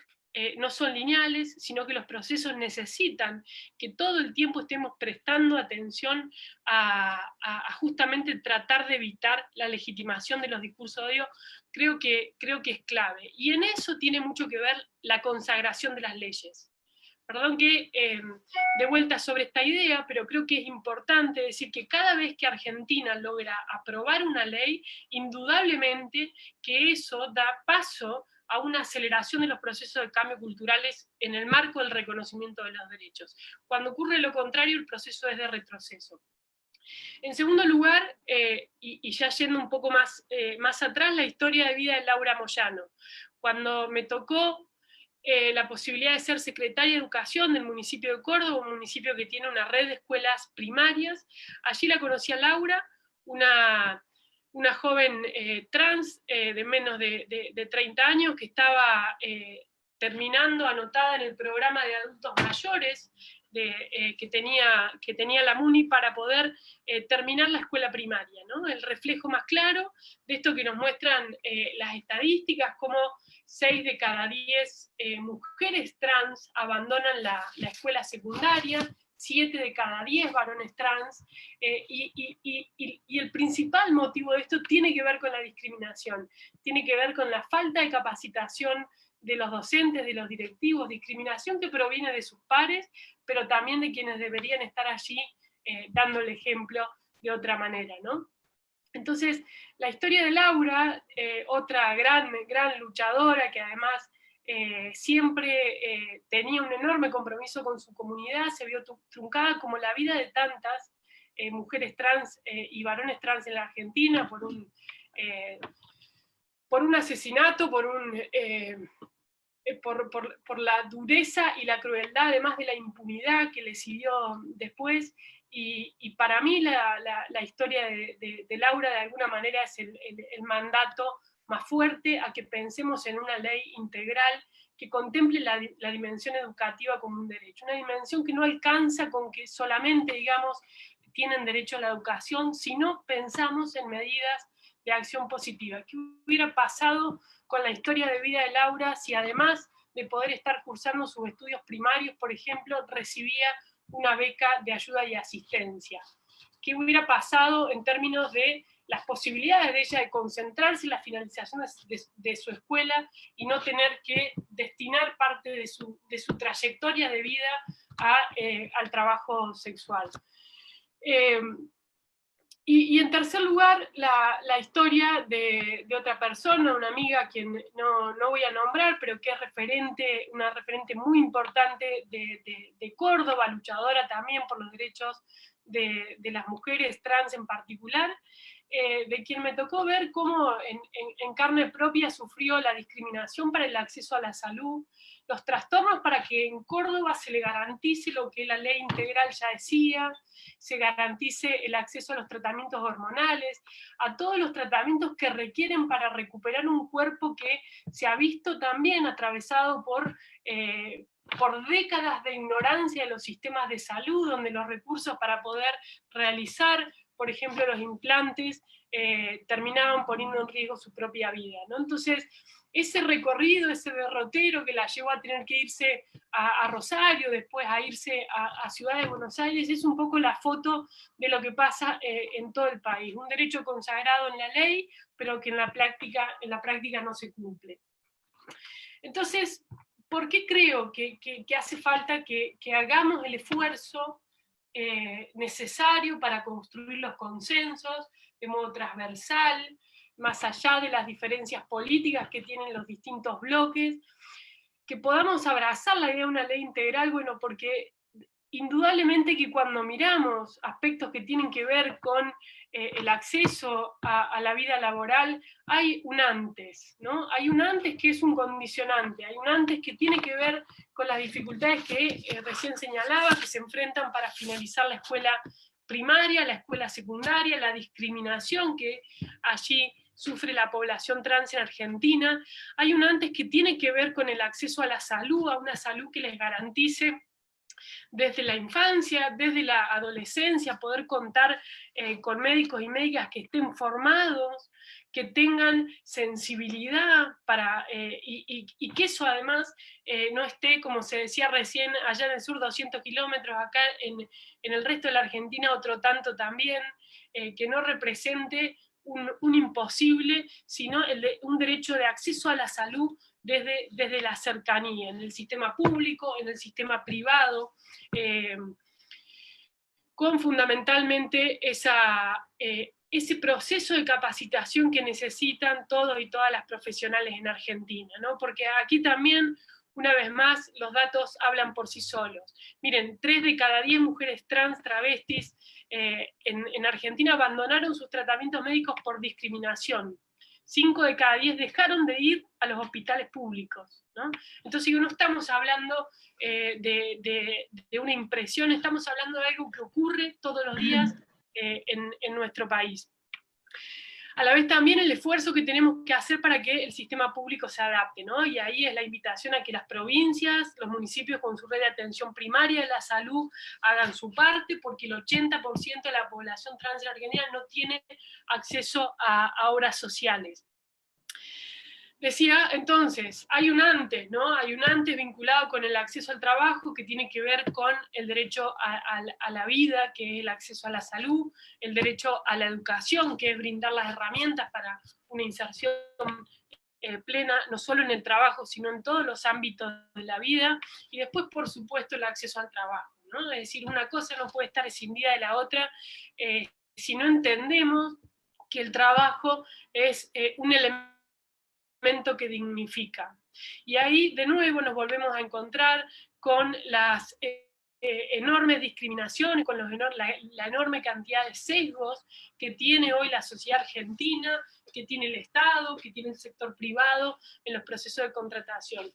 no son lineales, sino que los procesos necesitan que todo el tiempo estemos prestando atención a justamente tratar de evitar la legitimación de los discursos de odio, creo que es clave. Y en eso tiene mucho que ver la consagración de las leyes. Perdón que de vuelta sobre esta idea, pero creo que es importante decir que cada vez que Argentina logra aprobar una ley, indudablemente que eso da paso a una aceleración de los procesos de cambio culturales en el marco del reconocimiento de los derechos. Cuando ocurre lo contrario, el proceso es de retroceso. En segundo lugar, y ya yendo un poco más atrás, la historia de vida de Laura Moyano. Cuando me tocó la posibilidad de ser secretaria de Educación del municipio de Córdoba, un municipio que tiene una red de escuelas primarias, allí la conocí a Laura, una joven trans de menos de 30 años que estaba terminando, anotada en el programa de adultos mayores que tenía la MUNI para poder terminar la escuela primaria, ¿no? El reflejo más claro de esto que nos muestran las estadísticas, como 6 de cada 10 mujeres trans abandonan la escuela secundaria, 7 de cada 10 varones trans, y el principal motivo de esto tiene que ver con la discriminación, tiene que ver con la falta de capacitación de los docentes, de los directivos, discriminación que proviene de sus pares, pero también de quienes deberían estar allí dando el ejemplo de otra manera, ¿no? Entonces, la historia de Laura, otra gran luchadora que además siempre tenía un enorme compromiso con su comunidad, se vio truncada como la vida de tantas mujeres trans y varones trans en la Argentina por un asesinato, por la dureza y la crueldad, además de la impunidad que le siguió después. Y para mí la historia de Laura de alguna manera es el mandato más fuerte a que pensemos en una ley integral que contemple la dimensión educativa como un derecho, una dimensión que no alcanza con que solamente, digamos, tienen derecho a la educación, sino pensamos en medidas de acción positiva. ¿Qué hubiera pasado con la historia de vida de Laura si además de poder estar cursando sus estudios primarios, por ejemplo, recibía una beca de ayuda y asistencia? ¿Qué hubiera pasado en términos de las posibilidades de ella de concentrarse en la finalización de su escuela y no tener que destinar parte de su trayectoria de vida al trabajo sexual? Y en tercer lugar, la historia de otra persona, una amiga a quien no voy a nombrar, pero que es una referente muy importante de Córdoba, luchadora también por los derechos de las mujeres trans en particular, de quien me tocó ver cómo en carne propia sufrió la discriminación para el acceso a la salud, los trastornos para que en Córdoba se le garantice lo que la ley integral ya decía, se garantice el acceso a los tratamientos hormonales, a todos los tratamientos que requieren para recuperar un cuerpo que se ha visto también atravesado por décadas de ignorancia de los sistemas de salud, donde los recursos para poder realizar, por ejemplo, los implantes, terminaban poniendo en riesgo su propia vida, ¿no? Entonces, ese recorrido, ese derrotero que la llevó a tener que irse a Rosario, después a irse a Ciudad de Buenos Aires, es un poco la foto de lo que pasa en todo el país. Un derecho consagrado en la ley, pero que en la práctica no se cumple. Entonces, ¿por qué creo que hace falta que hagamos el esfuerzo necesario para construir los consensos de modo transversal, más allá de las diferencias políticas que tienen los distintos bloques, que podamos abrazar la idea de una ley integral? Bueno, porque indudablemente que cuando miramos aspectos que tienen que ver con el acceso a la vida laboral, hay un antes, ¿no? Hay un antes que es un condicionante, hay un antes que tiene que ver con las dificultades que recién señalaba, que se enfrentan para finalizar la escuela primaria, la escuela secundaria, la discriminación que allí sufre la población trans en Argentina. Hay un antes que tiene que ver con el acceso a la salud, a una salud que les garantice desde la infancia, desde la adolescencia, poder contar con médicos y médicas que estén formados, que tengan sensibilidad y que eso además no esté, como se decía recién, allá en el sur 200 kilómetros, acá en el resto de la Argentina otro tanto también, que no represente un imposible, sino un derecho de acceso a la salud desde la cercanía, en el sistema público, en el sistema privado, con fundamentalmente ese proceso de capacitación que necesitan todos y todas las profesionales en Argentina, ¿no? Porque aquí también, una vez más, los datos hablan por sí solos. Miren, 3 de cada 10 mujeres trans, travestis, en Argentina abandonaron sus tratamientos médicos por discriminación. 5 de cada 10 dejaron de ir a los hospitales públicos, ¿no? Entonces no estamos hablando de una impresión, estamos hablando de algo que ocurre todos los días en nuestro país. A la vez también el esfuerzo que tenemos que hacer para que el sistema público se adapte, ¿no? Y ahí es la invitación a que las provincias, los municipios con su red de atención primaria de la salud hagan su parte, porque el 80% de la población trans en Argentina no tiene acceso a obras sociales. Decía, entonces, hay un antes, ¿no? Hay un antes vinculado con el acceso al trabajo que tiene que ver con el derecho a la vida, que es el acceso a la salud, el derecho a la educación, que es brindar las herramientas para una inserción plena, no solo en el trabajo, sino en todos los ámbitos de la vida, y después, por supuesto, el acceso al trabajo, ¿no? Es decir, una cosa no puede estar escindida de la otra si no entendemos que el trabajo es un elemento que dignifica. Y ahí de nuevo nos volvemos a encontrar con las enormes discriminaciones, con la enorme cantidad de sesgos que tiene hoy la sociedad argentina, que tiene el Estado, que tiene el sector privado en los procesos de contratación.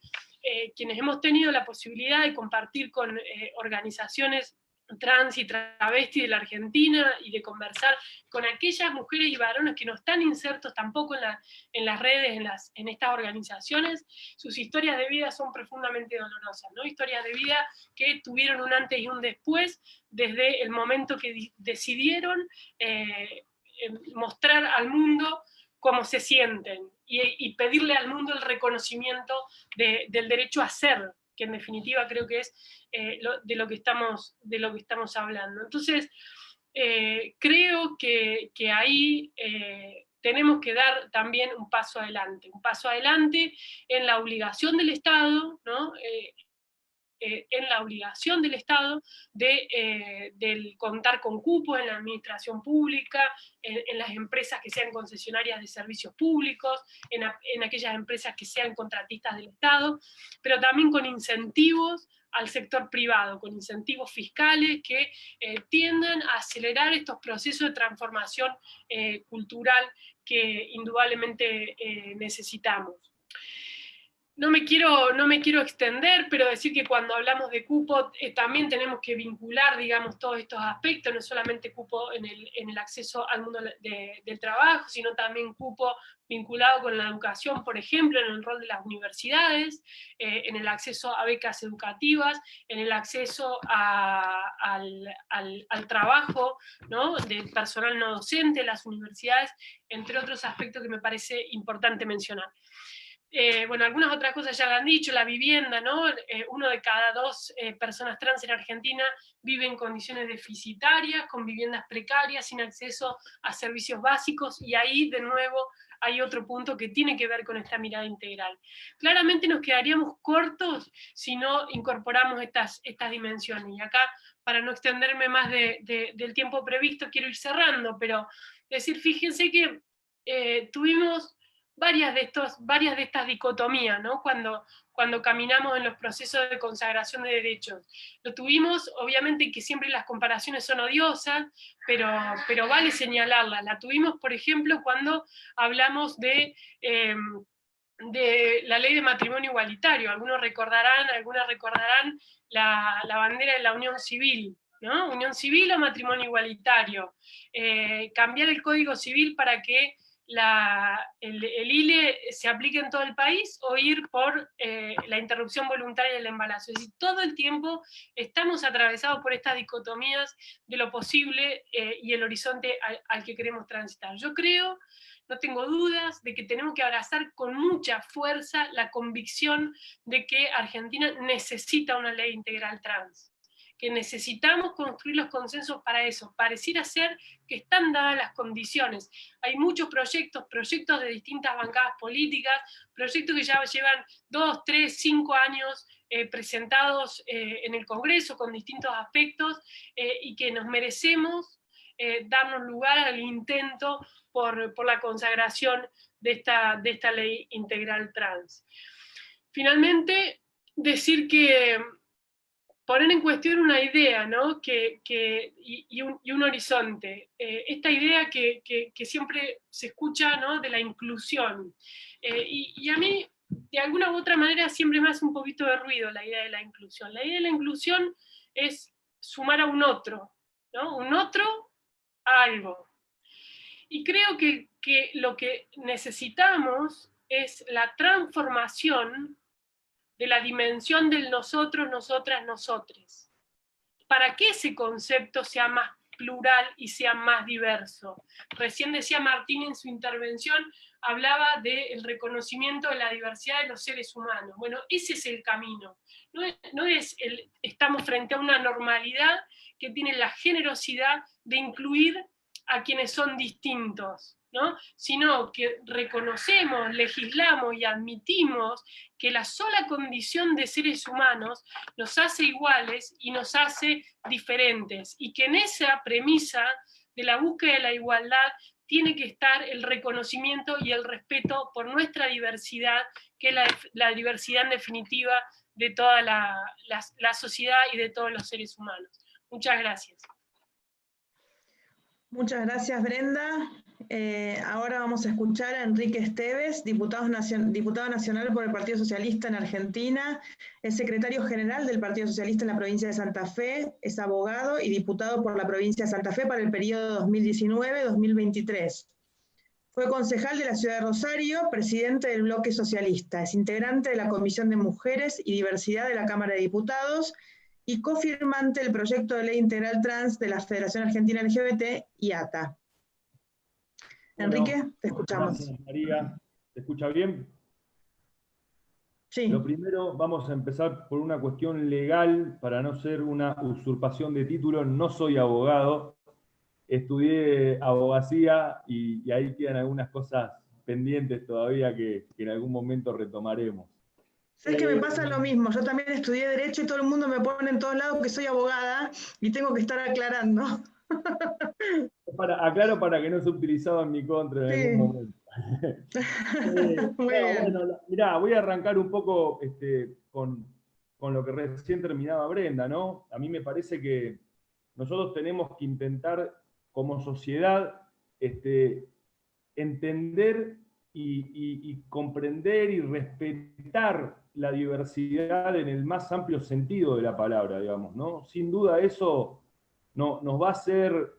Quienes hemos tenido la posibilidad de compartir con organizaciones trans y travesti de la Argentina y de conversar con aquellas mujeres y varones que no están insertos tampoco en las redes, en estas organizaciones, sus historias de vida son profundamente dolorosas, ¿no? Historias de vida que tuvieron un antes y un después desde el momento que decidieron mostrar al mundo cómo se sienten y pedirle al mundo el reconocimiento del derecho a ser, que en definitiva creo que es de lo que estamos hablando. Entonces, creo que ahí tenemos que dar también un paso adelante en la obligación del Estado, ¿no? En la obligación del Estado de contar con cupos en la administración pública, en las empresas que sean concesionarias de servicios públicos, en aquellas empresas que sean contratistas del Estado, pero también con incentivos al sector privado, con incentivos fiscales que tiendan a acelerar estos procesos de transformación cultural que indudablemente necesitamos. No me quiero extender, pero decir que cuando hablamos de cupo también tenemos que vincular, digamos, todos estos aspectos, no solamente cupo en el acceso al mundo del trabajo, sino también cupo vinculado con la educación, por ejemplo, en el rol de las universidades, en el acceso a becas educativas, en el acceso al trabajo, ¿no?, del personal no docente de las universidades, entre otros aspectos que me parece importante mencionar. Bueno, algunas otras cosas ya lo han dicho, la vivienda, ¿no? 1 de cada 2 personas trans en Argentina vive en condiciones deficitarias, con viviendas precarias, sin acceso a servicios básicos, y ahí de nuevo hay otro punto que tiene que ver con esta mirada integral. Claramente nos quedaríamos cortos si no incorporamos estas dimensiones, y acá, para no extenderme más del tiempo previsto, quiero ir cerrando, pero decir, fíjense que tuvimos varias de estas dicotomías, ¿no? Cuando caminamos en los procesos de consagración de derechos. Lo tuvimos, obviamente que siempre las comparaciones son odiosas, pero vale señalarlas. La tuvimos, por ejemplo, cuando hablamos de la ley de matrimonio igualitario. Algunas recordarán la bandera de la unión civil, ¿no? Unión civil o matrimonio igualitario. Cambiar el Código Civil para que el ILE se aplique en todo el país, o ir por la interrupción voluntaria del embarazo. Es decir, todo el tiempo estamos atravesados por estas dicotomías de lo posible y el horizonte al que queremos transitar. Yo creo, no tengo dudas, de que tenemos que abrazar con mucha fuerza la convicción de que Argentina necesita una ley integral trans, que necesitamos construir los consensos para eso. Pareciera ser que están dadas las condiciones. Hay muchos proyectos de distintas bancadas políticas, proyectos que ya llevan 2, 3, 5 años presentados en el Congreso con distintos aspectos, y que nos merecemos darnos lugar al intento por la consagración de esta ley integral trans. Finalmente, decir que poner en cuestión una idea, ¿no? y un horizonte. Esta idea que siempre se escucha, ¿no?, de la inclusión. Y a mí, de alguna u otra manera, siempre me hace un poquito de ruido la idea de la inclusión. La idea de la inclusión es sumar a un otro, ¿no? Un otro a algo. Y creo que lo que necesitamos es la transformación de la dimensión del nosotros, nosotras, nosotres, para que ese concepto sea más plural y sea más diverso. Recién decía Martín en su intervención, hablaba del reconocimiento de la diversidad de los seres humanos. Bueno, ese es el camino. Estamos frente a una normalidad que tiene la generosidad de incluir a quienes son distintos, ¿no? Sino que reconocemos, legislamos y admitimos que la sola condición de seres humanos nos hace iguales y nos hace diferentes, y que en esa premisa de la búsqueda de la igualdad tiene que estar el reconocimiento y el respeto por nuestra diversidad, que es la diversidad en definitiva de toda la sociedad y de todos los seres humanos. Muchas gracias. Muchas gracias, Brenda. Ahora vamos a escuchar a Enrique Esteves, diputado nacional por el Partido Socialista en Argentina, es secretario general del Partido Socialista en la provincia de Santa Fe, es abogado y diputado por la provincia de Santa Fe para el periodo 2019-2023. Fue concejal de la ciudad de Rosario, presidente del Bloque Socialista, es integrante de la Comisión de Mujeres y Diversidad de la Cámara de Diputados y cofirmante del proyecto de ley integral trans de la Federación Argentina LGBT y ATA. Bueno, Enrique, te escuchamos. Gracias, María. ¿Te escucha bien? Sí. Lo primero, vamos a empezar por una cuestión legal, para no ser una usurpación de título. No soy abogado, estudié abogacía y ahí quedan algunas cosas pendientes todavía que en algún momento retomaremos. ¿Sabes que me pasa lo mismo? Yo también estudié Derecho y todo el mundo me pone en todos lados que soy abogada y tengo que estar aclarando. Aclaro para que no sea utilizado en mi contra en algún momento. Muy bien. Bueno, mirá, voy a arrancar un poco con lo que recién terminaba Brenda, ¿no? A mí me parece que nosotros tenemos que intentar, como sociedad, entender y comprender y respetar la diversidad en el más amplio sentido de la palabra, digamos, ¿no? Sin duda eso nos va a hacer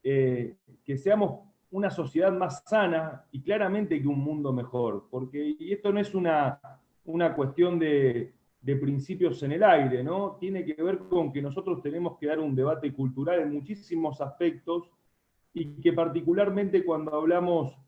que seamos una sociedad más sana y claramente que un mundo mejor, porque y esto no es una cuestión de principios en el aire, ¿no? Tiene que ver con que nosotros tenemos que dar un debate cultural en muchísimos aspectos y que particularmente cuando hablamos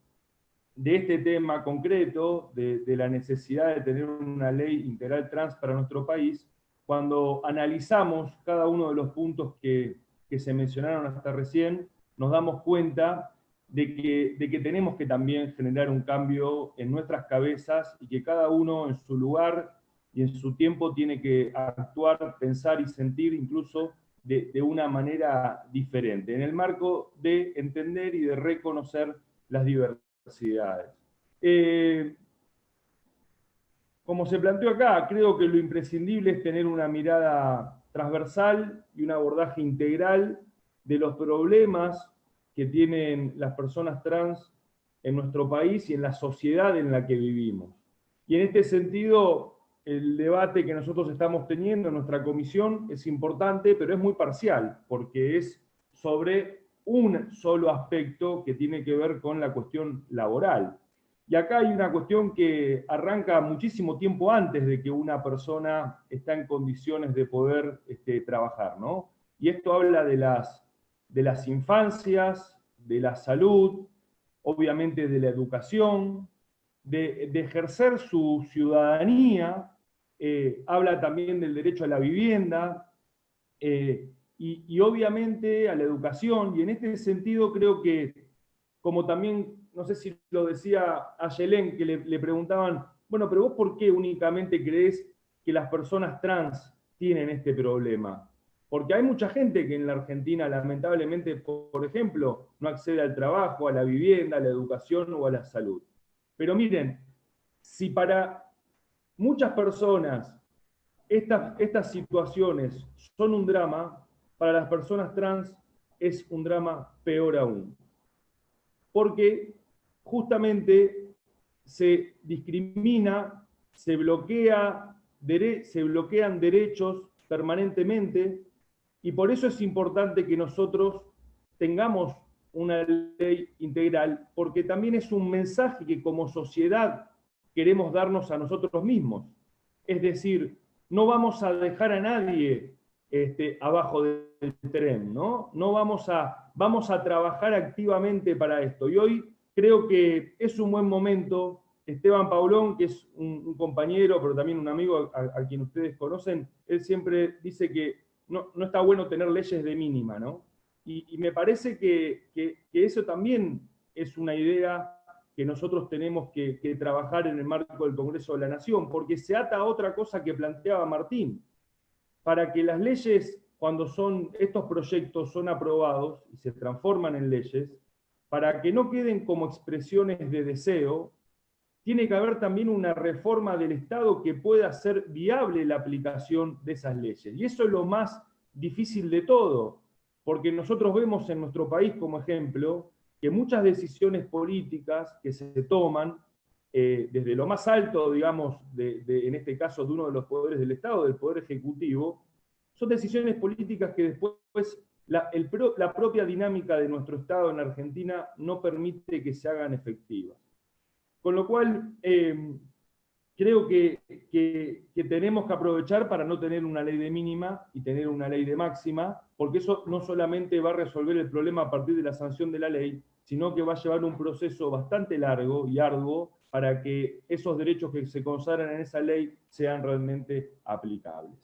de este tema concreto, de la necesidad de tener una ley integral trans para nuestro país, cuando analizamos cada uno de los puntos que se mencionaron hasta recién, nos damos cuenta de que tenemos que también generar un cambio en nuestras cabezas y que cada uno en su lugar y en su tiempo tiene que actuar, pensar y sentir incluso de una manera diferente, en el marco de entender y de reconocer las diversidades. Como se planteó acá, creo que lo imprescindible es tener una mirada transversal y un abordaje integral de los problemas que tienen las personas trans en nuestro país y en la sociedad en la que vivimos. Y en este sentido, el debate que nosotros estamos teniendo en nuestra comisión es importante, pero es muy parcial, porque es sobre un solo aspecto que tiene que ver con la cuestión laboral. Y acá hay una cuestión que arranca muchísimo tiempo antes de que una persona está en condiciones de poder trabajar, ¿no? Y esto habla de las infancias, de la salud, obviamente de la educación, de ejercer su ciudadanía, habla también del derecho a la vivienda, y obviamente a la educación, y en este sentido creo que, como también, no sé si lo decía a Yelén, que le preguntaban, bueno, pero vos ¿por qué únicamente creés que las personas trans tienen este problema? Porque hay mucha gente que en la Argentina, lamentablemente, por ejemplo, no accede al trabajo, a la vivienda, a la educación o a la salud. Pero miren, si para muchas personas estas situaciones son un drama, para las personas trans es un drama peor aún. Porque justamente se discrimina, se bloquean derechos permanentemente, y por eso es importante que nosotros tengamos una ley integral, porque también es un mensaje que como sociedad queremos darnos a nosotros mismos. Es decir, no vamos a dejar a nadie abajo del tren, ¿no? Vamos a trabajar activamente para esto. Y hoy creo que es un buen momento. Esteban Paulón, que es un compañero, pero también un amigo a quien ustedes conocen, él siempre dice que no está bueno tener leyes de mínima, ¿no? Y me parece que eso también es una idea que nosotros tenemos que trabajar en el marco del Congreso de la Nación, porque se ata a otra cosa que planteaba Martín. Para que las leyes, cuando estos proyectos son aprobados y se transforman en leyes, para que no queden como expresiones de deseo, tiene que haber también una reforma del Estado que pueda hacer viable la aplicación de esas leyes. Y eso es lo más difícil de todo, porque nosotros vemos en nuestro país, como ejemplo, que muchas decisiones políticas que se toman desde lo más alto, digamos, en este caso de uno de los poderes del Estado, del Poder Ejecutivo, son decisiones políticas que después la propia dinámica de nuestro Estado en Argentina no permite que se hagan efectivas. Con lo cual, creo que tenemos que aprovechar para no tener una ley de mínima y tener una ley de máxima, porque eso no solamente va a resolver el problema a partir de la sanción de la ley, sino que va a llevar un proceso bastante largo y arduo para que esos derechos que se consagran en esa ley sean realmente aplicables.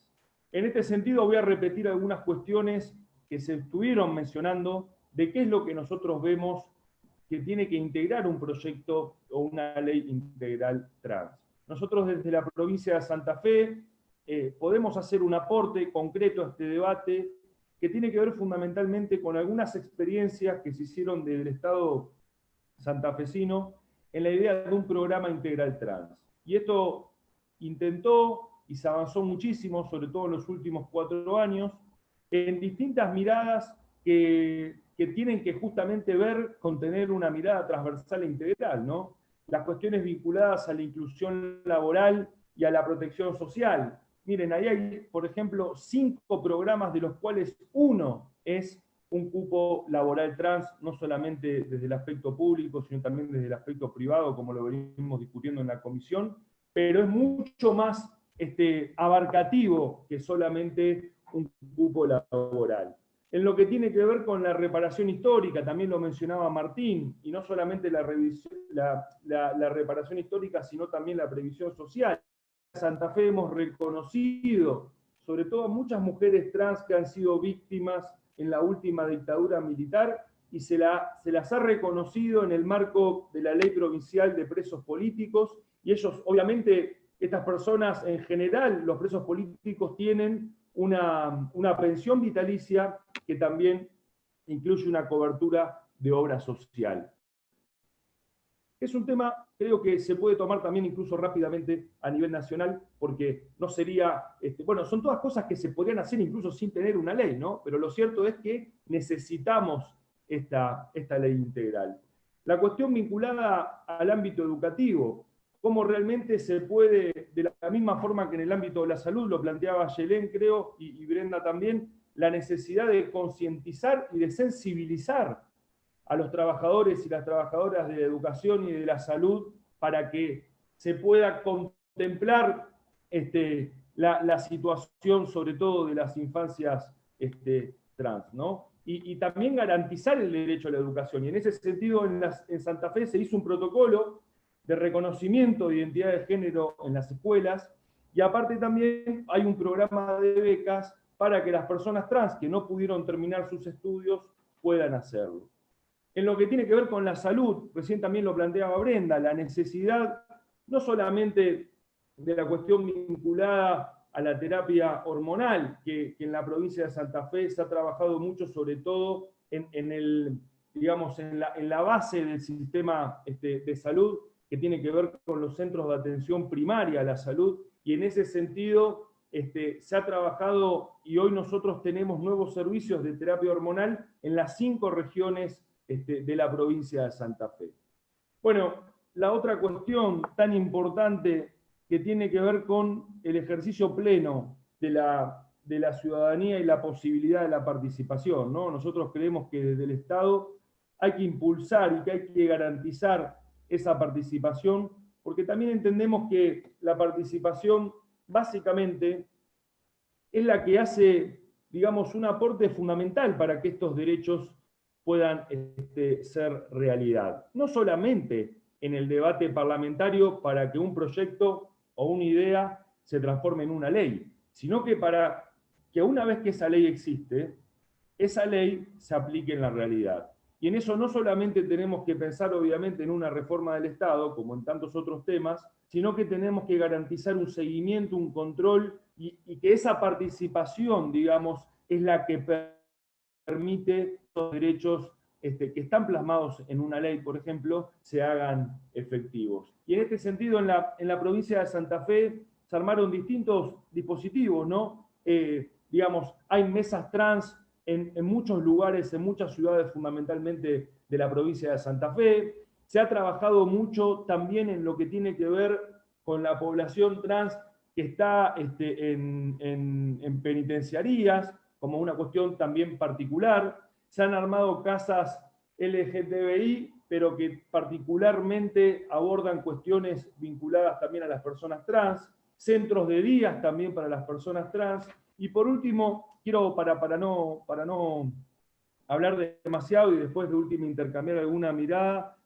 En este sentido, voy a repetir algunas cuestiones que se estuvieron mencionando de qué es lo que nosotros vemos que tiene que integrar un proyecto o una ley integral trans. Nosotros desde la provincia de Santa Fe podemos hacer un aporte concreto a este debate que tiene que ver fundamentalmente con algunas experiencias que se hicieron desde el Estado santafesino en la idea de un programa integral trans. Y esto intentó y se avanzó muchísimo, sobre todo en los últimos 4 años, en distintas miradas que tienen que justamente ver con tener una mirada transversal e integral, ¿no? Las cuestiones vinculadas a la inclusión laboral y a la protección social. Miren, ahí hay, por ejemplo, 5 programas de los cuales uno es un cupo laboral trans, no solamente desde el aspecto público, sino también desde el aspecto privado, como lo venimos discutiendo en la comisión, pero es mucho más abarcativo que solamente un cupo laboral. En lo que tiene que ver con la reparación histórica, también lo mencionaba Martín, y no solamente la reparación histórica, sino también la previsión social. En Santa Fe hemos reconocido, sobre todo a muchas mujeres trans que han sido víctimas en la última dictadura militar, y se las ha reconocido en el marco de la Ley Provincial de Presos Políticos, y ellos, obviamente, estas personas en general, los presos políticos tienen una pensión vitalicia que también incluye una cobertura de obra social. Es un tema, creo que se puede tomar también incluso rápidamente a nivel nacional, porque no sería, bueno, son todas cosas que se podrían hacer incluso sin tener una ley, ¿no? Pero lo cierto es que necesitamos esta ley integral. La cuestión vinculada al ámbito educativo, cómo realmente se puede, de la misma forma que en el ámbito de la salud, lo planteaba Yelén, creo, y Brenda también, la necesidad de concientizar y de sensibilizar a los trabajadores y las trabajadoras de la educación y de la salud para que se pueda contemplar la situación, sobre todo de las infancias trans, ¿no? Y también garantizar el derecho a la educación. Y en ese sentido, en Santa Fe se hizo un protocolo de reconocimiento de identidad de género en las escuelas, y aparte también hay un programa de becas para que las personas trans que no pudieron terminar sus estudios puedan hacerlo. En lo que tiene que ver con la salud, recién también lo planteaba Brenda, la necesidad no solamente de la cuestión vinculada a la terapia hormonal, que en la provincia de Santa Fe se ha trabajado mucho, sobre todo en la base del sistema de salud, que tiene que ver con los centros de atención primaria a la salud, y en ese sentido se ha trabajado, y hoy nosotros tenemos nuevos servicios de terapia hormonal en las 5 regiones de la provincia de Santa Fe. Bueno, la otra cuestión tan importante que tiene que ver con el ejercicio pleno de la ciudadanía y la posibilidad de la participación, ¿no? Nosotros creemos que desde el Estado hay que impulsar y que hay que garantizar esa participación, porque también entendemos que la participación básicamente es la que hace, digamos, un aporte fundamental para que estos derechos puedan ser realidad. No solamente en el debate parlamentario para que un proyecto o una idea se transforme en una ley, sino que para que una vez que esa ley existe, esa ley se aplique en la realidad. Y en eso no solamente tenemos que pensar, obviamente, en una reforma del Estado, como en tantos otros temas, sino que tenemos que garantizar un seguimiento, un control, y que esa participación, digamos, es la que permite los derechos que están plasmados en una ley, por ejemplo, se hagan efectivos. Y en este sentido, en la provincia de Santa Fe se armaron distintos dispositivos, ¿no? Digamos, hay mesas trans en muchos lugares, en muchas ciudades, fundamentalmente de la provincia de Santa Fe. Se ha trabajado mucho también en lo que tiene que ver con la población trans que está en penitenciarías, como una cuestión también particular. Se han armado casas LGTBI, pero que particularmente abordan cuestiones vinculadas también a las personas trans, centros de días también para las personas trans. Y por último, quiero, para no hablar demasiado y después de último intercambiar alguna mirada,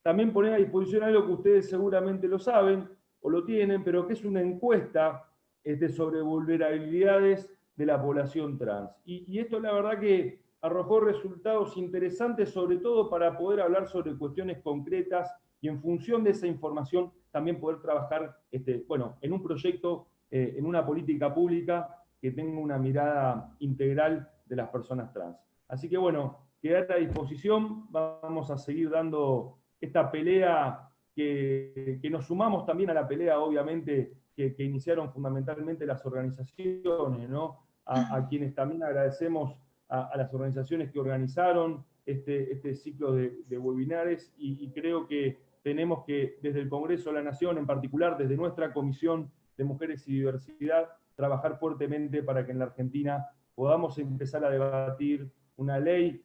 también poner a disposición algo que ustedes seguramente lo saben o lo tienen, pero que es una encuesta sobre vulnerabilidades de la población trans. Y esto la verdad que arrojó resultados interesantes, sobre todo para poder hablar sobre cuestiones concretas y en función de esa información también poder trabajar en un proyecto, en una política pública que tenga una mirada integral de las personas trans. Así que bueno, quedar a disposición, vamos a seguir dando esta pelea que nos sumamos también a la pelea, obviamente, que iniciaron fundamentalmente las organizaciones, ¿no? A quienes también agradecemos a las organizaciones que organizaron este ciclo de webinares y creo que tenemos que, desde el Congreso de la Nación, en particular desde nuestra Comisión de Mujeres y Diversidad, trabajar fuertemente para que en la Argentina podamos empezar a debatir una ley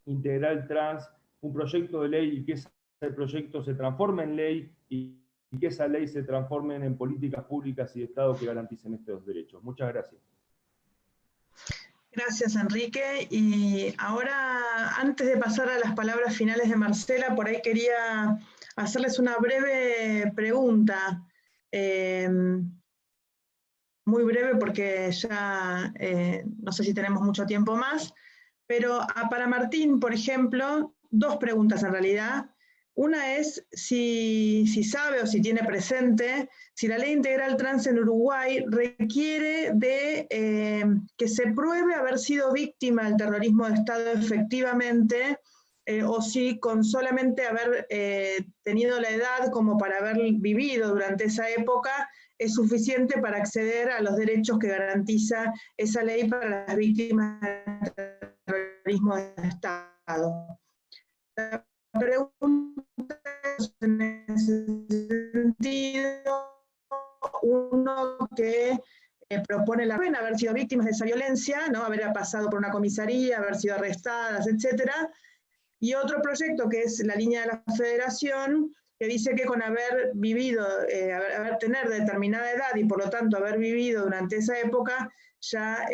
integral trans, un proyecto de ley y que ese proyecto se transforme en ley y que esa ley se transforme en políticas públicas y de Estado que garanticen estos derechos. Muchas gracias. Gracias, Enrique. Y ahora, antes de pasar a las palabras finales de Marcela, por ahí quería hacerles una breve pregunta. Muy breve porque ya no sé si tenemos mucho tiempo más, pero para Martín, por ejemplo, dos preguntas en realidad. Una es si sabe o si tiene presente si la ley integral trans en Uruguay requiere de que se pruebe haber sido víctima del terrorismo de Estado efectivamente, o si con solamente haber tenido la edad como para haber vivido durante esa época es suficiente para acceder a los derechos que garantiza esa ley para las víctimas del terrorismo de Estado. La pregunta es en ese sentido, uno que propone la pena haber sido víctimas de esa violencia, ¿no? Haber pasado por una comisaría, haber sido arrestadas, etcétera. Y otro proyecto que es la línea de la Federación, que dice que con haber vivido, tener determinada edad y por lo tanto haber vivido durante esa época, ya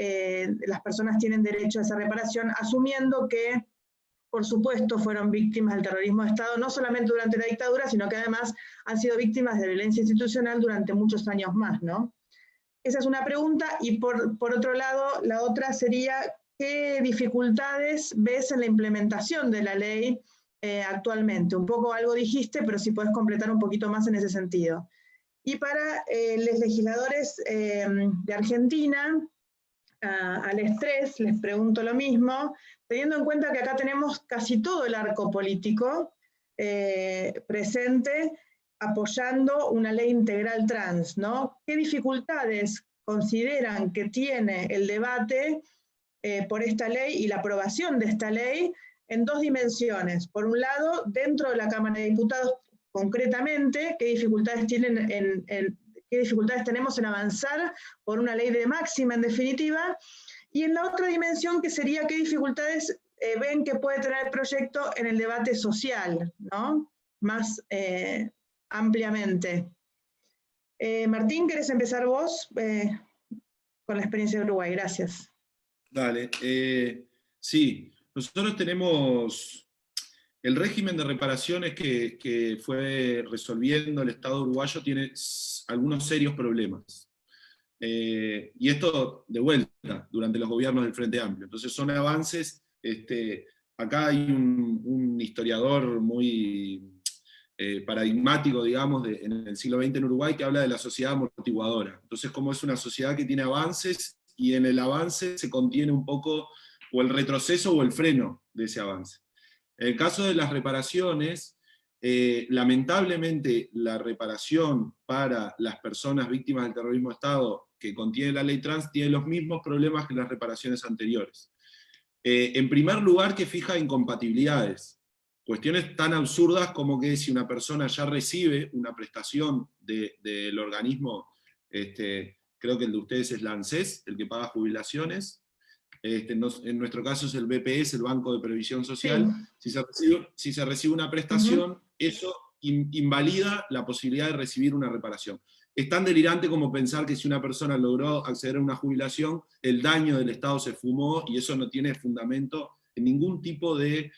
las personas tienen derecho a esa reparación, asumiendo que, por supuesto, fueron víctimas del terrorismo de Estado, no solamente durante la dictadura, sino que además han sido víctimas de violencia institucional durante muchos años más, ¿no? Esa es una pregunta, y por otro lado, la otra sería, ¿qué dificultades ves en la implementación de la ley actualmente? Un poco algo dijiste, pero si puedes completar un poquito más en ese sentido. Y para los legisladores de Argentina, al estrés, les pregunto lo mismo, teniendo en cuenta que acá tenemos casi todo el arco político presente apoyando una ley integral trans, ¿no? ¿Qué dificultades consideran que tiene el debate por esta ley y la aprobación de esta ley en dos dimensiones? Por un lado, dentro de la Cámara de Diputados, concretamente, ¿qué dificultades qué dificultades tenemos en avanzar por una ley de máxima, en definitiva? Y en la otra dimensión, que sería qué dificultades ven que puede tener el proyecto en el debate social, ¿no? Más ampliamente. Martín, ¿querés empezar vos con la experiencia de Uruguay? Gracias. Dale. Sí, nosotros tenemos el régimen de reparaciones que fue resolviendo el Estado uruguayo, tiene algunos serios problemas. Y esto, de vuelta, durante los gobiernos del Frente Amplio. Entonces son avances. Acá hay un historiador muy paradigmático, digamos, en el siglo XX en Uruguay, que habla de la sociedad amortiguadora. Entonces, como es una sociedad que tiene avances, y en el avance se contiene un poco o el retroceso o el freno de ese avance. En el caso de las reparaciones, lamentablemente la reparación para las personas víctimas del terrorismo de Estado que contiene la ley trans tiene los mismos problemas que las reparaciones anteriores. En primer lugar, que fija incompatibilidades. Cuestiones tan absurdas como que si una persona ya recibe una prestación del organismo, creo que el de ustedes es la ANSES, el que paga jubilaciones, en nuestro caso es el BPS, el Banco de Previsión Social, sí. Si se recibe una prestación, eso invalida la posibilidad de recibir una reparación. Es tan delirante como pensar que si una persona logró acceder a una jubilación, el daño del Estado se fumó, y eso no tiene fundamento en ningún tipo de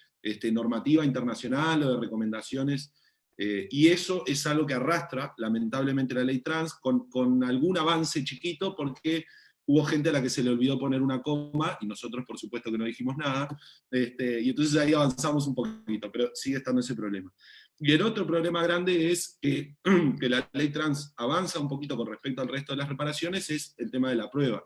normativa internacional o de recomendaciones, y eso es algo que arrastra, lamentablemente, la ley trans, con algún avance chiquito, porque hubo gente a la que se le olvidó poner una coma, y nosotros por supuesto que no dijimos nada, y entonces ahí avanzamos un poquito, pero sigue estando ese problema. Y el otro problema grande es que la ley trans avanza un poquito con respecto al resto de las reparaciones, es el tema de la prueba.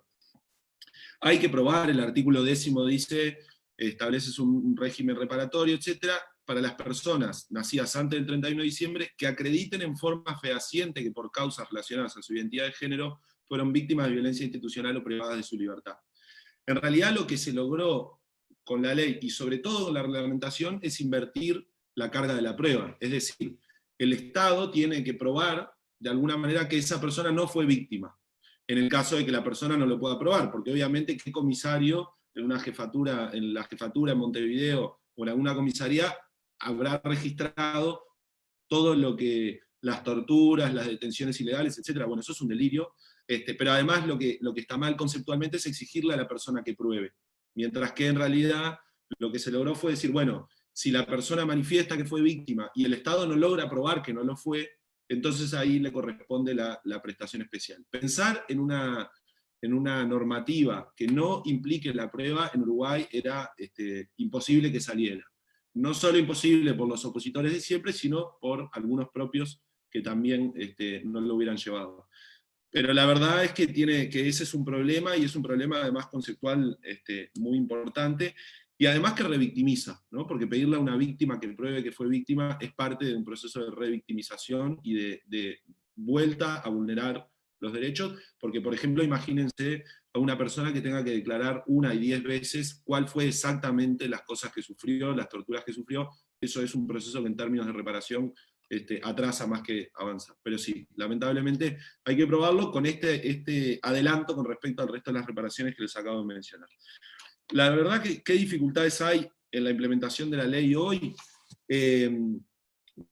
Hay que probar, el artículo 10 dice, estableces un régimen reparatorio, etcétera, para las personas nacidas antes del 31 de diciembre que acrediten en forma fehaciente que por causas relacionadas a su identidad de género fueron víctimas de violencia institucional o privadas de su libertad. En realidad lo que se logró con la ley, y sobre todo con la reglamentación, es invertir la carga de la prueba. Es decir, el Estado tiene que probar de alguna manera que esa persona no fue víctima, en el caso de que la persona no lo pueda probar, porque obviamente qué comisario en la jefatura en Montevideo o en alguna comisaría habrá registrado todo lo que, las torturas, las detenciones ilegales, etc. Bueno, eso es un delirio, pero además lo que está mal conceptualmente es exigirle a la persona que pruebe, mientras que en realidad lo que se logró fue decir, bueno, si la persona manifiesta que fue víctima y el Estado no logra probar que no lo fue, entonces ahí le corresponde la prestación especial. Pensar en una normativa que no implique la prueba en Uruguay era imposible que saliera. No solo imposible por los opositores de siempre, sino por algunos propios que también no lo hubieran llevado. Pero la verdad es que ese es un problema, y es un problema además conceptual muy importante, y además que revictimiza, ¿no? Porque pedirle a una víctima que pruebe que fue víctima es parte de un proceso de revictimización y de vuelta a vulnerar los derechos, porque por ejemplo imagínense a una persona que tenga que declarar 1 y 10 veces cuál fue exactamente las cosas que sufrió, las torturas que sufrió. Eso es un proceso que en términos de reparación atrasa más que avanza. Pero sí, lamentablemente hay que probarlo con este adelanto con respecto al resto de las reparaciones que les acabo de mencionar. La verdad que qué dificultades hay en la implementación de la ley hoy.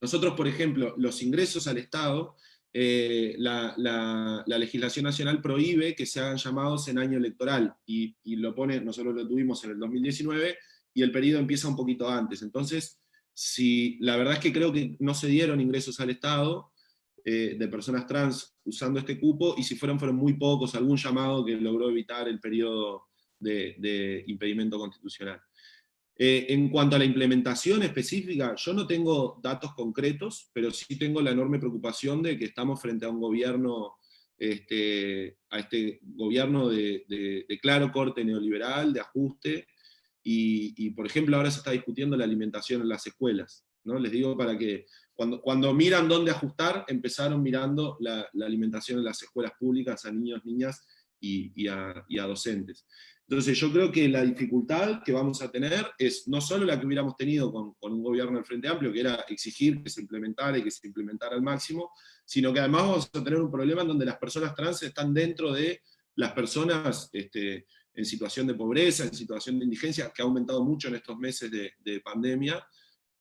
Nosotros, por ejemplo, los ingresos al Estado, la legislación nacional prohíbe que se hagan llamados en año electoral, y nosotros lo tuvimos en el 2019, y el periodo empieza un poquito antes. Entonces, la verdad es que creo que no se dieron ingresos al Estado de personas trans usando este cupo, y si fueron muy pocos, algún llamado que logró evitar el periodo de impedimento constitucional. En cuanto a la implementación específica, yo no tengo datos concretos, pero sí tengo la enorme preocupación de que estamos frente a un gobierno, gobierno de claro corte neoliberal, de ajuste, y por ejemplo ahora se está discutiendo la alimentación en las escuelas, ¿no? Les digo para que, cuando miran dónde ajustar, empezaron mirando la alimentación en las escuelas públicas a niños, niñas y a docentes. Entonces yo creo que la dificultad que vamos a tener es no solo la que hubiéramos tenido con un gobierno del Frente Amplio, que era exigir que se implementara y que se implementara al máximo, sino que además vamos a tener un problema en donde las personas trans están dentro de las personas en situación de pobreza, en situación de indigencia, que ha aumentado mucho en estos meses de pandemia.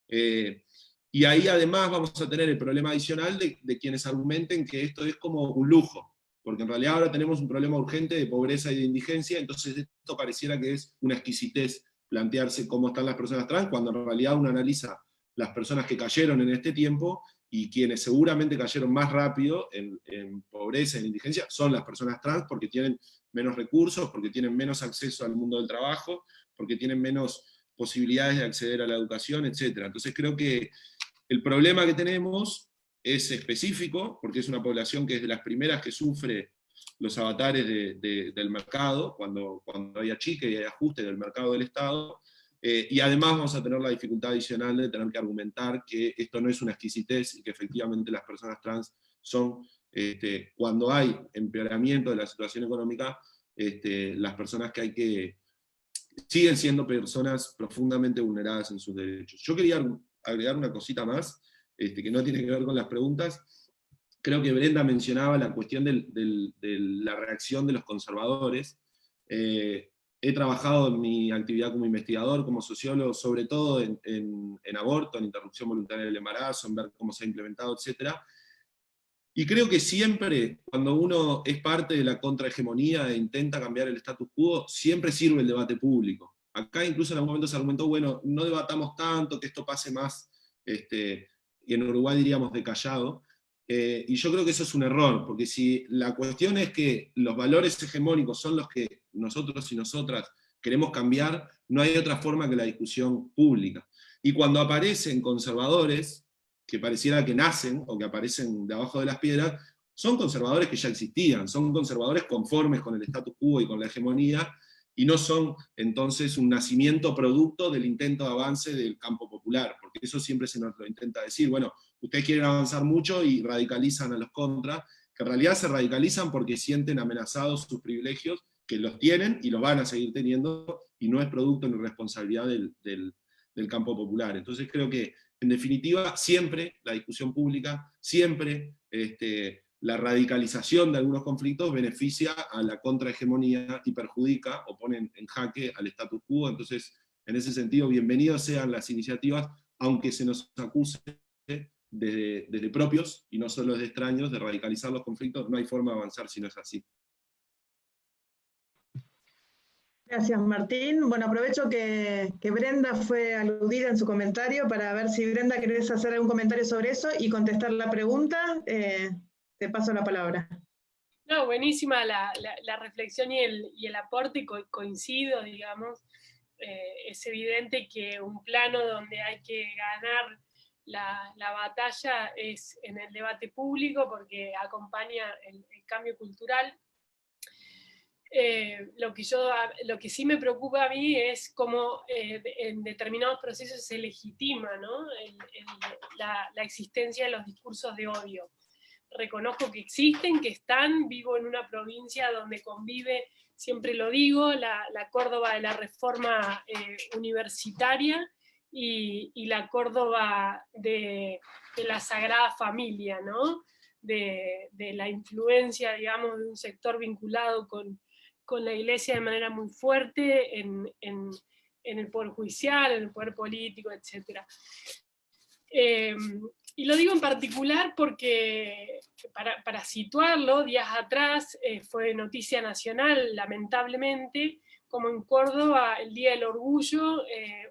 Y ahí además vamos a tener el problema adicional de quienes argumenten que esto es como un lujo, porque en realidad ahora tenemos un problema urgente de pobreza y de indigencia, entonces esto pareciera que es una exquisitez plantearse cómo están las personas trans, cuando en realidad uno analiza las personas que cayeron en este tiempo, y quienes seguramente cayeron más rápido en pobreza, en indigencia, son las personas trans, porque tienen menos recursos, porque tienen menos acceso al mundo del trabajo, porque tienen menos posibilidades de acceder a la educación, etc. Entonces creo que el problema que tenemos es específico, porque es una población que es de las primeras que sufre los avatares del mercado, cuando hay achique y hay ajuste del mercado del Estado, y además vamos a tener la dificultad adicional de tener que argumentar que esto no es una exquisitez, y que efectivamente las personas trans son, cuando hay empeoramiento de la situación económica, las personas que siguen siendo personas profundamente vulneradas en sus derechos. Yo quería agregar una cosita más, que no tiene que ver con las preguntas. Creo que Brenda mencionaba la cuestión de la reacción de los conservadores. He trabajado en mi actividad como investigador, como sociólogo, sobre todo en aborto, en interrupción voluntaria del embarazo, en ver cómo se ha implementado, etc. Y creo que siempre, cuando uno es parte de la contrahegemonía e intenta cambiar el status quo, siempre sirve el debate público. Acá incluso en algún momento se argumentó, bueno, no debatamos tanto, que esto pase más, y en Uruguay diríamos de callado, y yo creo que eso es un error, porque si la cuestión es que los valores hegemónicos son los que nosotros y nosotras queremos cambiar, no hay otra forma que la discusión pública. Y cuando aparecen conservadores, que pareciera que nacen, o que aparecen de abajo de las piedras, son conservadores que ya existían, son conservadores conformes con el status quo y con la hegemonía, y no son entonces un nacimiento producto del intento de avance del campo popular, porque eso siempre se nos lo intenta decir, bueno, ustedes quieren avanzar mucho y radicalizan a los contras, que en realidad se radicalizan porque sienten amenazados sus privilegios, que los tienen y los van a seguir teniendo, y no es producto ni responsabilidad del campo popular. Entonces creo que, en definitiva, siempre la discusión pública, siempre la radicalización de algunos conflictos beneficia a la contrahegemonía y perjudica o pone en jaque al status quo. Entonces, en ese sentido, bienvenidas sean las iniciativas, aunque se nos acuse desde propios, y no solo desde extraños, de radicalizar los conflictos. No hay forma de avanzar si no es así. Gracias, Martín. Bueno, aprovecho que Brenda fue aludida en su comentario para ver si, Brenda, querés hacer algún comentario sobre eso y contestar la pregunta. Te paso la palabra. No, buenísima la reflexión y el aporte, coincido, digamos. Es evidente que un plano donde hay que ganar la batalla es en el debate público, porque acompaña el cambio cultural. Lo que sí me preocupa a mí es cómo en determinados procesos se legitima, ¿no? la existencia de los discursos de odio. Reconozco que existen, que están, vivo en una provincia donde convive, siempre lo digo, la Córdoba de la Reforma Universitaria y la Córdoba de la Sagrada Familia, ¿no? De la influencia, digamos, de un sector vinculado con la Iglesia de manera muy fuerte en el Poder Judicial, en el Poder Político, etc. Y lo digo en particular porque, para situarlo, días atrás fue noticia nacional, lamentablemente, como en Córdoba, el Día del Orgullo,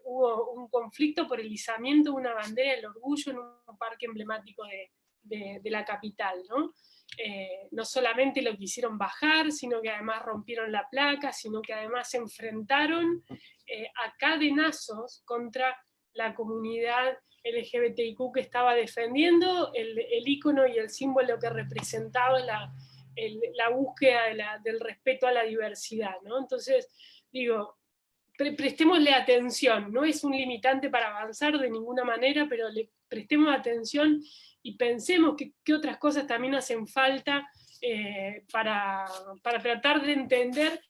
hubo un conflicto por el izamiento de una bandera del orgullo en un parque emblemático de la capital, ¿no? No solamente lo quisieron bajar, sino que además rompieron la placa, sino que además se enfrentaron a cadenazos contra la comunidad LGBTIQ que estaba defendiendo el ícono y el símbolo que representaba la búsqueda del respeto a la diversidad, ¿no? Entonces, digo, prestémosle atención, no es un limitante para avanzar de ninguna manera, pero le prestemos atención y pensemos qué otras cosas también hacen falta para tratar de entender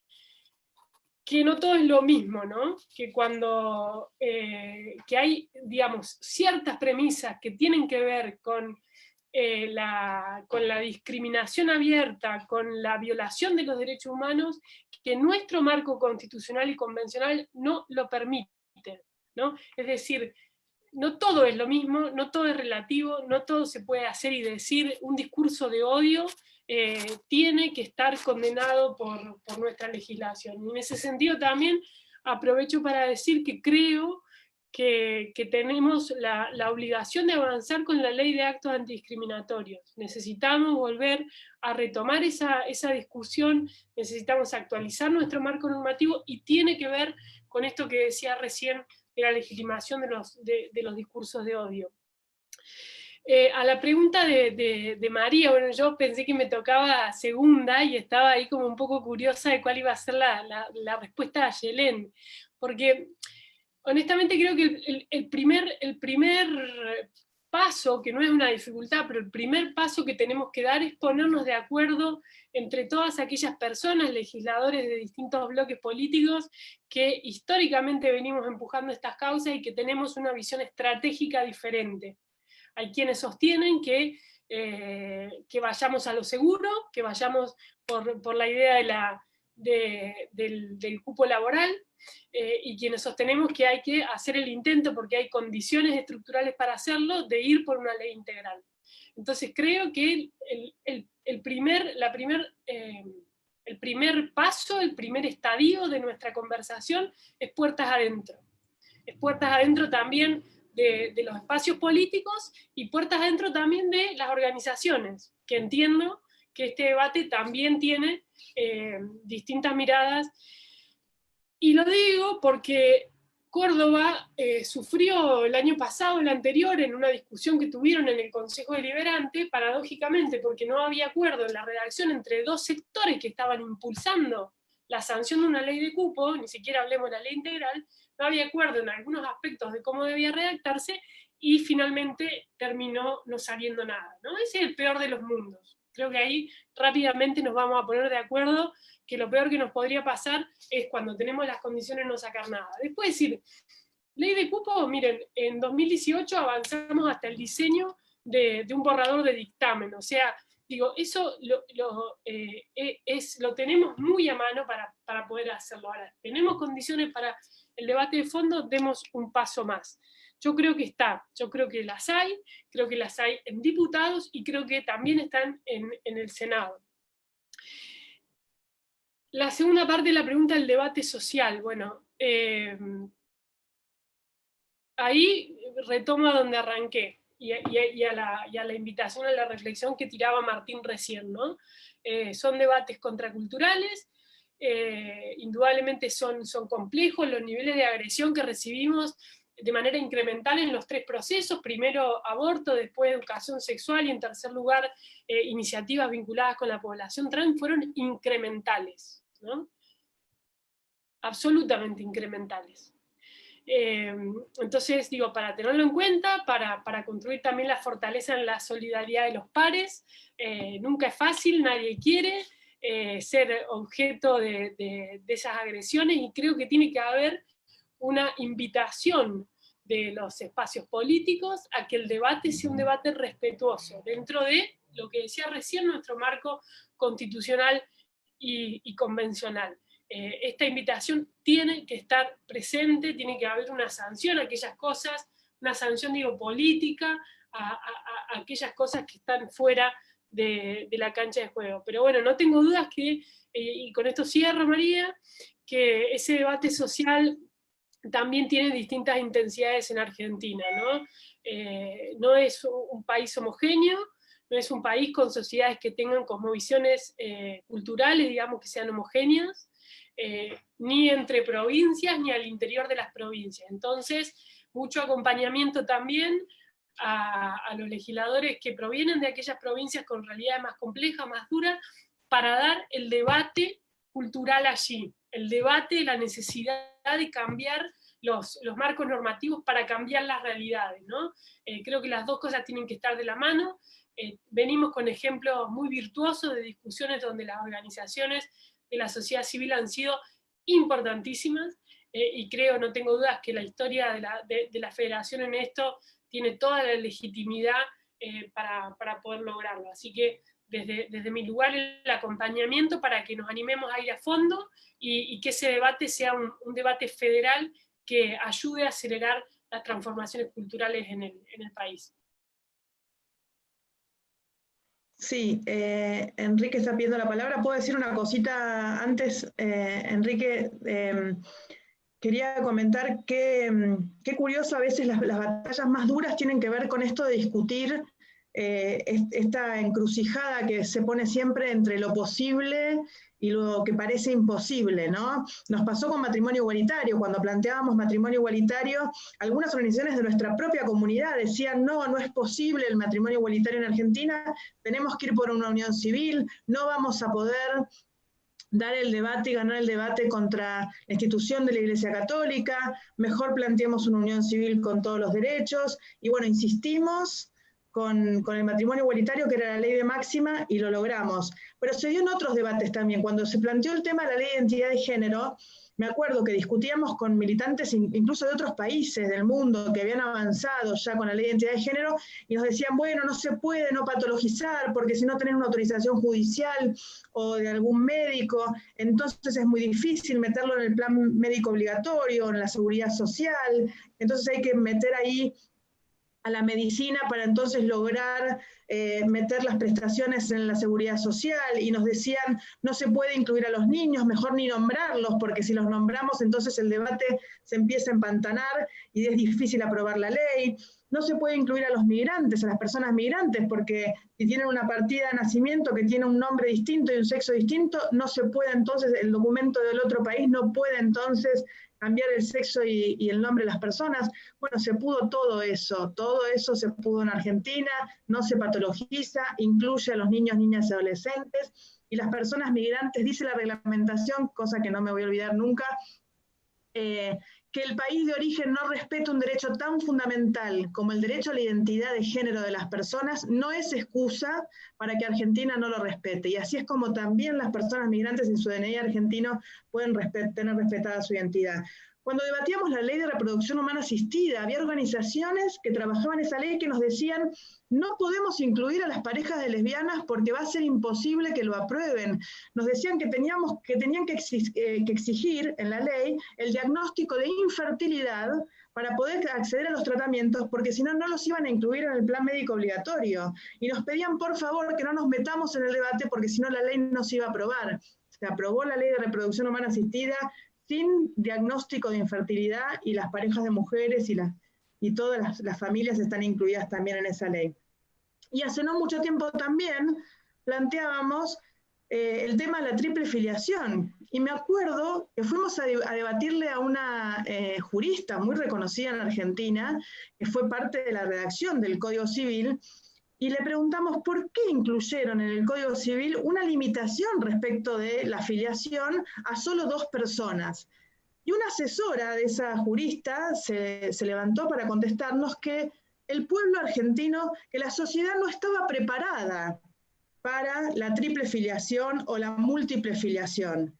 que no todo es lo mismo, ¿no? Que cuando que hay, digamos, ciertas premisas que tienen que ver con la discriminación abierta, con la violación de los derechos humanos, que nuestro marco constitucional y convencional no lo permite, ¿no? Es decir, no todo es lo mismo, no todo es relativo, no todo se puede hacer y decir. Un discurso de odio tiene que estar condenado por nuestra legislación. Y en ese sentido también aprovecho para decir que creo que tenemos la obligación de avanzar con la ley de actos antidiscriminatorios. Necesitamos volver a retomar esa discusión, necesitamos actualizar nuestro marco normativo, y tiene que ver con esto que decía recién de la legitimación de los discursos de odio. A la pregunta de María, bueno, yo pensé que me tocaba segunda y estaba ahí como un poco curiosa de cuál iba a ser la respuesta de Ayelén, porque honestamente creo que el primer paso, que no es una dificultad, pero el primer paso que tenemos que dar es ponernos de acuerdo entre todas aquellas personas, legisladores de distintos bloques políticos, que históricamente venimos empujando estas causas y que tenemos una visión estratégica diferente. Hay quienes sostienen que vayamos a lo seguro, que vayamos por la idea del cupo laboral, y quienes sostenemos que hay que hacer el intento, porque hay condiciones estructurales para hacerlo, de ir por una ley integral. Entonces creo que el primer paso, el primer estadio de nuestra conversación es puertas adentro. Es puertas adentro también de los espacios políticos y puertas adentro también de las organizaciones, que entiendo que este debate también tiene distintas miradas. Y lo digo porque Córdoba sufrió el año pasado, el anterior, en una discusión que tuvieron en el Consejo Deliberante, paradójicamente porque no había acuerdo en la redacción entre dos sectores que estaban impulsando la sanción de una ley de cupo, ni siquiera hablemos de la ley integral, no había acuerdo en algunos aspectos de cómo debía redactarse, y finalmente terminó no saliendo nada, ¿no? Ese es el peor de los mundos. Creo que ahí rápidamente nos vamos a poner de acuerdo que lo peor que nos podría pasar es cuando tenemos las condiciones no sacar nada. Después decir, ley de cupo, miren, en 2018 avanzamos hasta el diseño de un borrador de dictamen, o sea, digo, eso lo tenemos muy a mano para poder hacerlo. Ahora, tenemos condiciones para el debate de fondo, demos un paso más. Yo creo que yo creo que las hay en diputados y creo que también están en el Senado. La segunda parte de la pregunta, el debate social. Bueno, ahí retomo a donde arranqué y a la invitación, a la reflexión que tiraba Martín recién, ¿no? Son debates contraculturales, indudablemente son complejos los niveles de agresión que recibimos de manera incremental en los tres procesos: primero aborto, después educación sexual y en tercer lugar iniciativas vinculadas con la población trans, fueron incrementales, ¿no? Absolutamente incrementales. Entonces, digo, para tenerlo en cuenta, para construir también la fortaleza en la solidaridad de los pares, nunca es fácil, nadie quiere ser objeto de esas agresiones, y creo que tiene que haber una invitación de los espacios políticos a que el debate sea un debate respetuoso, dentro de lo que decía recién, nuestro marco constitucional y convencional. Esta invitación tiene que estar presente, tiene que haber una sanción a aquellas cosas, una sanción, digo, política, a aquellas cosas que están fuera de la cancha de juego. Pero bueno, no tengo dudas que, y con esto cierro, María, que ese debate social también tiene distintas intensidades en Argentina, ¿no? No es un país homogéneo, no es un país con sociedades que tengan cosmovisiones culturales, digamos, que sean homogéneas, ni entre provincias, ni al interior de las provincias. Entonces, mucho acompañamiento también a los legisladores que provienen de aquellas provincias con realidades más complejas, más duras, para dar el debate cultural allí, el debate, la necesidad de cambiar los marcos normativos para cambiar las realidades, ¿no? Creo que las dos cosas tienen que estar de la mano. Venimos con ejemplos muy virtuosos de discusiones donde las organizaciones de la sociedad civil han sido importantísimas, y creo, no tengo dudas, que la historia de la federación en esto tiene toda la legitimidad para poder lograrlo. Así que desde mi lugar el acompañamiento para que nos animemos a ir a fondo y que ese debate sea un debate federal que ayude a acelerar las transformaciones culturales en el país. Sí, Enrique está pidiendo la palabra. ¿Puedo decir una cosita antes? Enrique, quería comentar qué curioso, a veces las batallas más duras tienen que ver con esto de discutir esta encrucijada que se pone siempre entre lo posible y lo que parece imposible, ¿no? Nos pasó con matrimonio igualitario. Cuando planteábamos matrimonio igualitario, algunas organizaciones de nuestra propia comunidad decían, no es posible el matrimonio igualitario en Argentina, tenemos que ir por una unión civil, no vamos a poder dar el debate y ganar el debate contra la institución de la Iglesia Católica, mejor planteemos una unión civil con todos los derechos, y bueno, insistimos con el matrimonio igualitario, que era la ley de máxima, y lo logramos. Pero se dio en otros debates también. Cuando se planteó el tema de la ley de identidad de género, me acuerdo que discutíamos con militantes incluso de otros países del mundo que habían avanzado ya con la ley de identidad de género, y nos decían, bueno, no se puede no patologizar, porque si no tenés una autorización judicial o de algún médico, entonces es muy difícil meterlo en el plan médico obligatorio, en la seguridad social, entonces hay que meter ahí a la medicina para entonces lograr meter las prestaciones en la seguridad social, y nos decían, no se puede incluir a los niños, mejor ni nombrarlos, porque si los nombramos entonces el debate se empieza a empantanar y es difícil aprobar la ley. No se puede incluir a los migrantes, a las personas migrantes, porque si tienen una partida de nacimiento que tiene un nombre distinto y un sexo distinto, no se puede entonces, el documento del otro país no puede entonces cambiar el sexo y el nombre de las personas. Bueno, se pudo todo eso se pudo en Argentina, no se patologiza, incluye a los niños, niñas y adolescentes, y las personas migrantes, dice la reglamentación, cosa que no me voy a olvidar nunca, que el país de origen no respeta un derecho tan fundamental como el derecho a la identidad de género de las personas, no es excusa para que Argentina no lo respete. Y así es como también las personas migrantes en su DNI argentino pueden tener respetada su identidad. Cuando debatíamos la ley de reproducción humana asistida, había organizaciones que trabajaban esa ley que nos decían, no podemos incluir a las parejas de lesbianas porque va a ser imposible que lo aprueben. Nos decían que tenían que exigir en la ley el diagnóstico de infertilidad para poder acceder a los tratamientos, porque si no, no los iban a incluir en el plan médico obligatorio. Y nos pedían, por favor, que no nos metamos en el debate, porque si no la ley no se iba a aprobar. Se aprobó la ley de reproducción humana asistida sin diagnóstico de infertilidad, y las parejas de mujeres y todas las familias están incluidas también en esa ley. Y hace no mucho tiempo también planteábamos el tema de la triple filiación, y me acuerdo que fuimos a debatirle a una jurista muy reconocida en Argentina, que fue parte de la redacción del Código Civil, y le preguntamos por qué incluyeron en el Código Civil una limitación respecto de la filiación a solo 2 personas. Y una asesora de esa jurista se levantó para contestarnos que el pueblo argentino, que la sociedad no estaba preparada para la triple filiación o la múltiple filiación.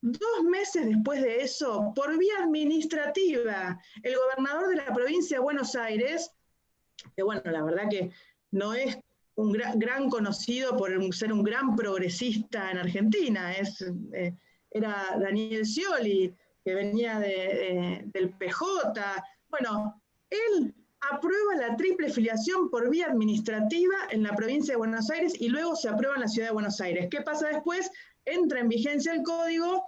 2 meses después de eso, por vía administrativa, el gobernador de la provincia de Buenos Aires, que bueno, la verdad que no es un gran conocido por ser un gran progresista en Argentina, era Daniel Scioli, que venía del PJ. Bueno, él aprueba la triple filiación por vía administrativa en la provincia de Buenos Aires y luego se aprueba en la ciudad de Buenos Aires. ¿Qué pasa después? Entra en vigencia el código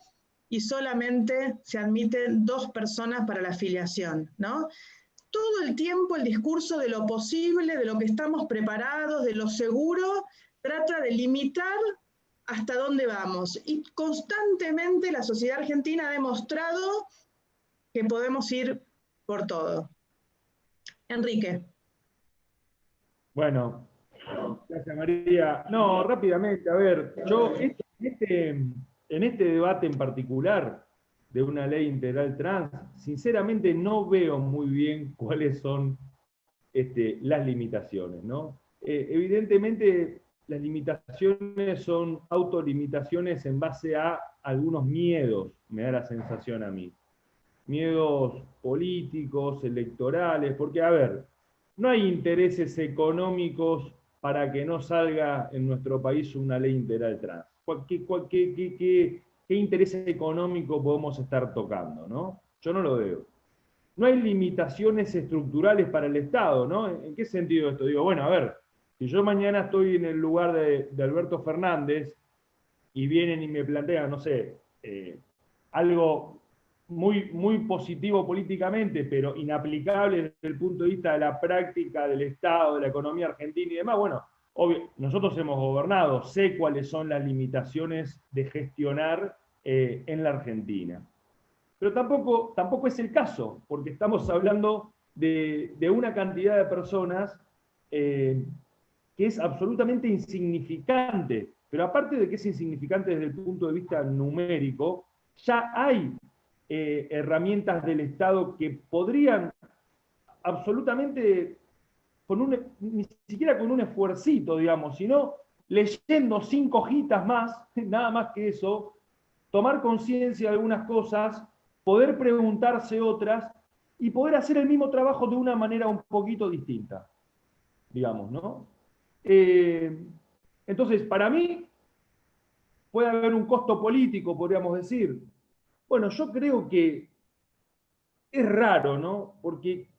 y solamente se admiten 2 personas para la filiación, ¿no? Todo el tiempo el discurso de lo posible, de lo que estamos preparados, de lo seguro, trata de limitar hasta dónde vamos. Y constantemente la sociedad argentina ha demostrado que podemos ir por todo. Enrique. Bueno, gracias María. No, rápidamente, a ver, yo en este debate en particular de una ley integral trans, sinceramente no veo muy bien cuáles son las limitaciones, ¿no? Evidentemente las limitaciones son autolimitaciones en base a algunos miedos, me da la sensación a mí. Miedos políticos, electorales, porque a ver, no hay intereses económicos para que no salga en nuestro país una ley integral trans. ¿Qué interés económico podemos estar tocando, ¿no? Yo no lo veo. No hay limitaciones estructurales para el Estado, ¿no? ¿En qué sentido esto? Digo, bueno, a ver, si yo mañana estoy en el lugar de Alberto Fernández y vienen y me plantean, no sé, algo muy positivo políticamente, pero inaplicable desde el punto de vista de la práctica del Estado, de la economía argentina y demás, bueno, obvio, nosotros hemos gobernado, sé cuáles son las limitaciones de gestionar en la Argentina. Pero tampoco es el caso, porque estamos hablando de una cantidad de personas que es absolutamente insignificante Pero aparte de que es insignificante desde el punto de vista numérico, ya hay herramientas del Estado que podrían absolutamente, ni siquiera con un esfuercito, digamos, sino leyendo 5 hojitas más, nada más que eso, tomar conciencia de algunas cosas, poder preguntarse otras y poder hacer el mismo trabajo de una manera un poquito distinta, digamos, ¿no? Entonces, para mí, puede haber un costo político, podríamos decir. Bueno, yo creo que es raro, ¿no? Porque,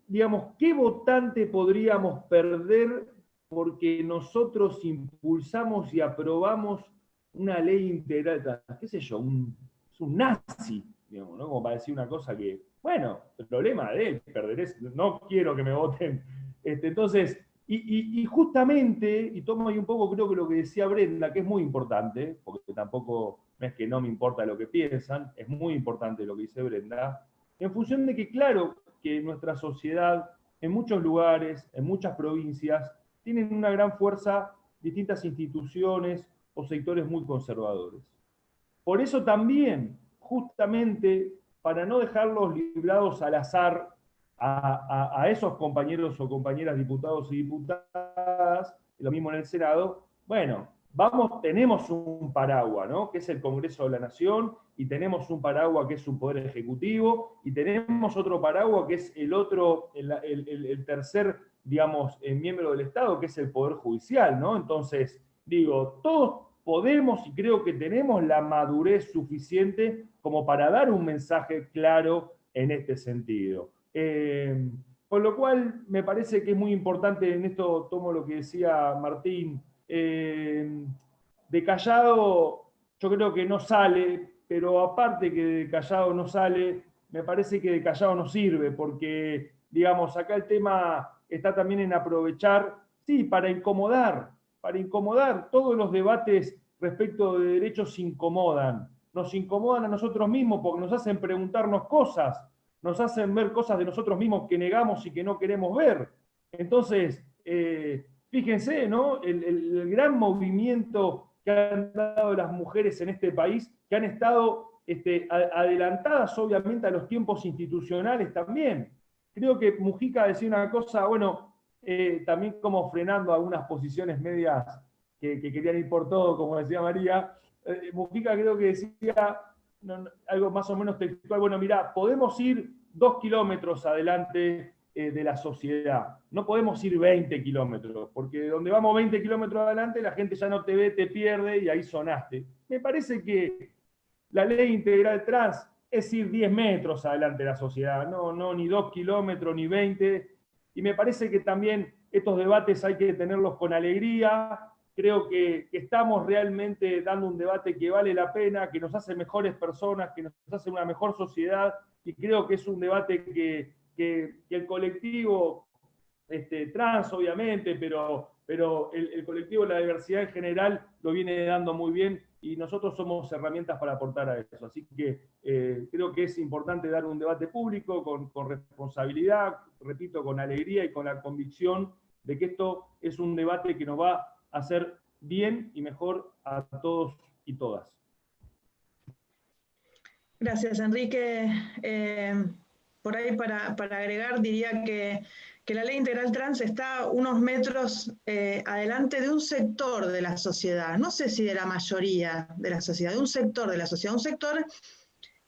digamos, ¿qué votante podríamos perder porque nosotros impulsamos y aprobamos una ley integral? ¿Qué sé yo? Es un nazi, digamos, ¿no? Como para decir una cosa que, bueno, el problema de él, perderé, no quiero que me voten. Entonces, y justamente, y tomo ahí un poco, creo que lo que decía Brenda, que es muy importante, porque tampoco no es que no me importa lo que piensan, es muy importante lo que dice Brenda, en función de que, claro, que nuestra sociedad, en muchos lugares, en muchas provincias, tienen una gran fuerza distintas instituciones o sectores muy conservadores. Por eso también, justamente, para no dejarlos librados al azar a esos compañeros o compañeras diputados y diputadas, lo mismo en el Senado, bueno, tenemos un paraguas, ¿no? Que es el Congreso de la Nación, y tenemos un paraguas que es un poder ejecutivo, y tenemos otro paraguas que es el tercer, digamos, miembro del Estado, que es el Poder Judicial, ¿no? Entonces, digo, todos podemos y creo que tenemos la madurez suficiente como para dar un mensaje claro en este sentido. Con lo cual, me parece que es muy importante, en esto tomo lo que decía Martín, de Callado yo creo que no sale, pero aparte que de Callado no sale, me parece que de Callado no sirve, porque, digamos, acá el tema está también en aprovechar, sí, para incomodar, todos los debates respecto de derechos nos incomodan a nosotros mismos porque nos hacen preguntarnos cosas, nos hacen ver cosas de nosotros mismos que negamos y que no queremos ver. Entonces, fíjense, ¿no? El gran movimiento que han dado las mujeres en este país, que han estado adelantadas obviamente a los tiempos institucionales también. Creo que Mujica decía una cosa, bueno, también como frenando algunas posiciones medias que querían ir por todo, como decía María. Mujica creo que decía algo más o menos textual, bueno, mirá, podemos ir 2 kilómetros adelante de la sociedad, no podemos ir 20 kilómetros, porque donde vamos 20 kilómetros adelante la gente ya no te ve, te pierde y ahí sonaste. Me parece que la ley integral trans es ir 10 metros adelante de la sociedad, no ni 2 kilómetros ni 20, y me parece que también estos debates hay que tenerlos con alegría. Creo que estamos realmente dando un debate que vale la pena, que nos hace mejores personas, que nos hace una mejor sociedad, y creo que es un debate que el colectivo trans, obviamente, pero el colectivo de la diversidad en general lo viene dando muy bien, y nosotros somos herramientas para aportar a eso. Así que creo que es importante dar un debate público con responsabilidad, repito, con alegría y con la convicción de que esto es un debate que nos va a hacer bien y mejor a todos y todas. Gracias, Enrique. Por ahí para agregar diría que la ley integral trans está unos metros adelante de un sector de la sociedad, no sé si de la mayoría de la sociedad, de un sector de la sociedad, un sector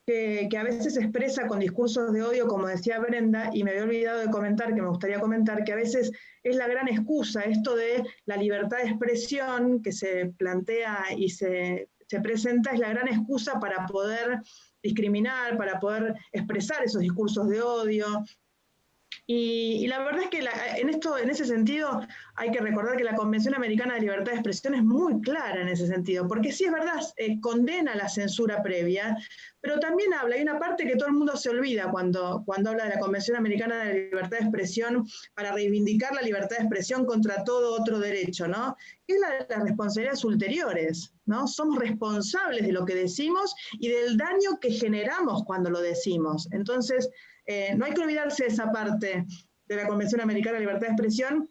que a veces se expresa con discursos de odio, como decía Brenda, y me había olvidado de comentar, que me gustaría comentar, que a veces es la gran excusa, esto de la libertad de expresión que se plantea y se presenta, es la gran excusa para poder discriminar, para poder expresar esos discursos de odio. Y la verdad es que en ese sentido hay que recordar que la Convención Americana de Libertad de Expresión es muy clara en ese sentido, porque sí es verdad, condena la censura previa, pero también hay una parte que todo el mundo se olvida cuando habla de la Convención Americana de Libertad de Expresión para reivindicar la libertad de expresión contra todo otro derecho, ¿no? Que es la de las responsabilidades ulteriores, ¿no? Somos responsables de lo que decimos y del daño que generamos cuando lo decimos. Entonces, no hay que olvidarse de esa parte de la Convención Americana de Libertad de Expresión,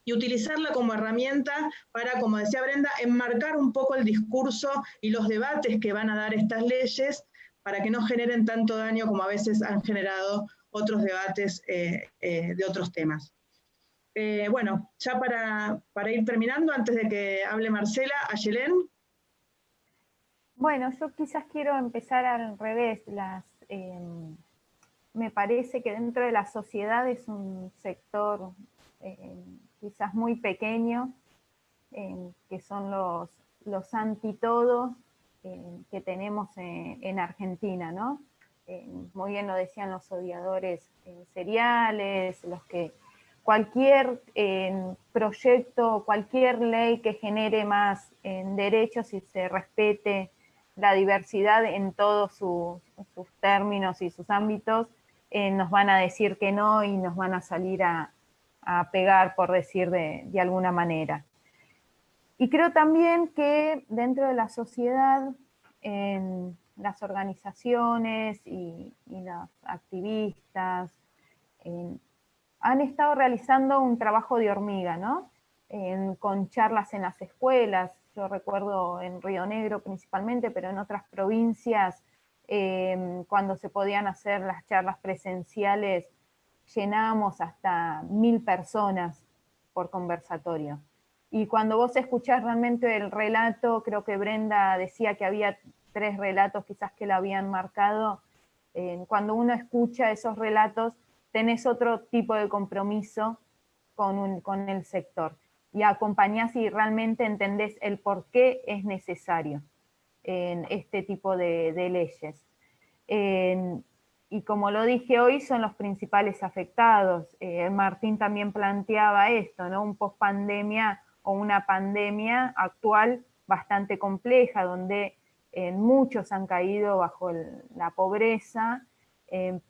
y utilizarla como herramienta para, como decía Brenda, enmarcar un poco el discurso y los debates que van a dar estas leyes para que no generen tanto daño como a veces han generado otros debates de otros temas. Bueno, ya para ir terminando, antes de que hable Marcela, Ayelén. Bueno, yo quizás quiero empezar al revés. Me parece que dentro de la sociedad es un sector quizás muy pequeño, que son los anti-todo que tenemos en Argentina, ¿no? Muy bien lo decían los odiadores seriales, los que cualquier proyecto, cualquier ley que genere más derechos y se respete la diversidad en todos sus términos y sus ámbitos, nos van a decir que no y nos van a salir a pegar, por decir de alguna manera. Y creo también que dentro de la sociedad, en las organizaciones y los activistas han estado realizando un trabajo de hormiga, ¿no? Con charlas en las escuelas. Yo recuerdo en Río Negro principalmente, pero en otras provincias, cuando se podían hacer las charlas presenciales, llenábamos hasta 1000 personas por conversatorio. Y cuando vos escuchás realmente el relato, creo que Brenda decía que había 3 relatos quizás que la habían marcado, cuando uno escucha esos relatos, tenés otro tipo de compromiso con el sector y acompañás y realmente entendés el por qué es necesario en este tipo de leyes. Y como lo dije hoy, son los principales afectados. Martín también planteaba esto, ¿no? Un post-pandemia o una pandemia actual bastante compleja, donde muchos han caído bajo la pobreza,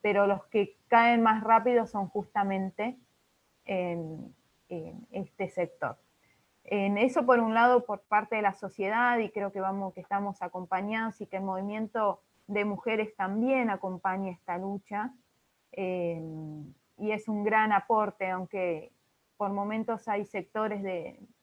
pero los que caen más rápido son justamente en este sector. En eso, por un lado, por parte de la sociedad, y creo que estamos acompañados y que el movimiento de mujeres también acompaña esta lucha, y es un gran aporte, aunque por momentos hay sectores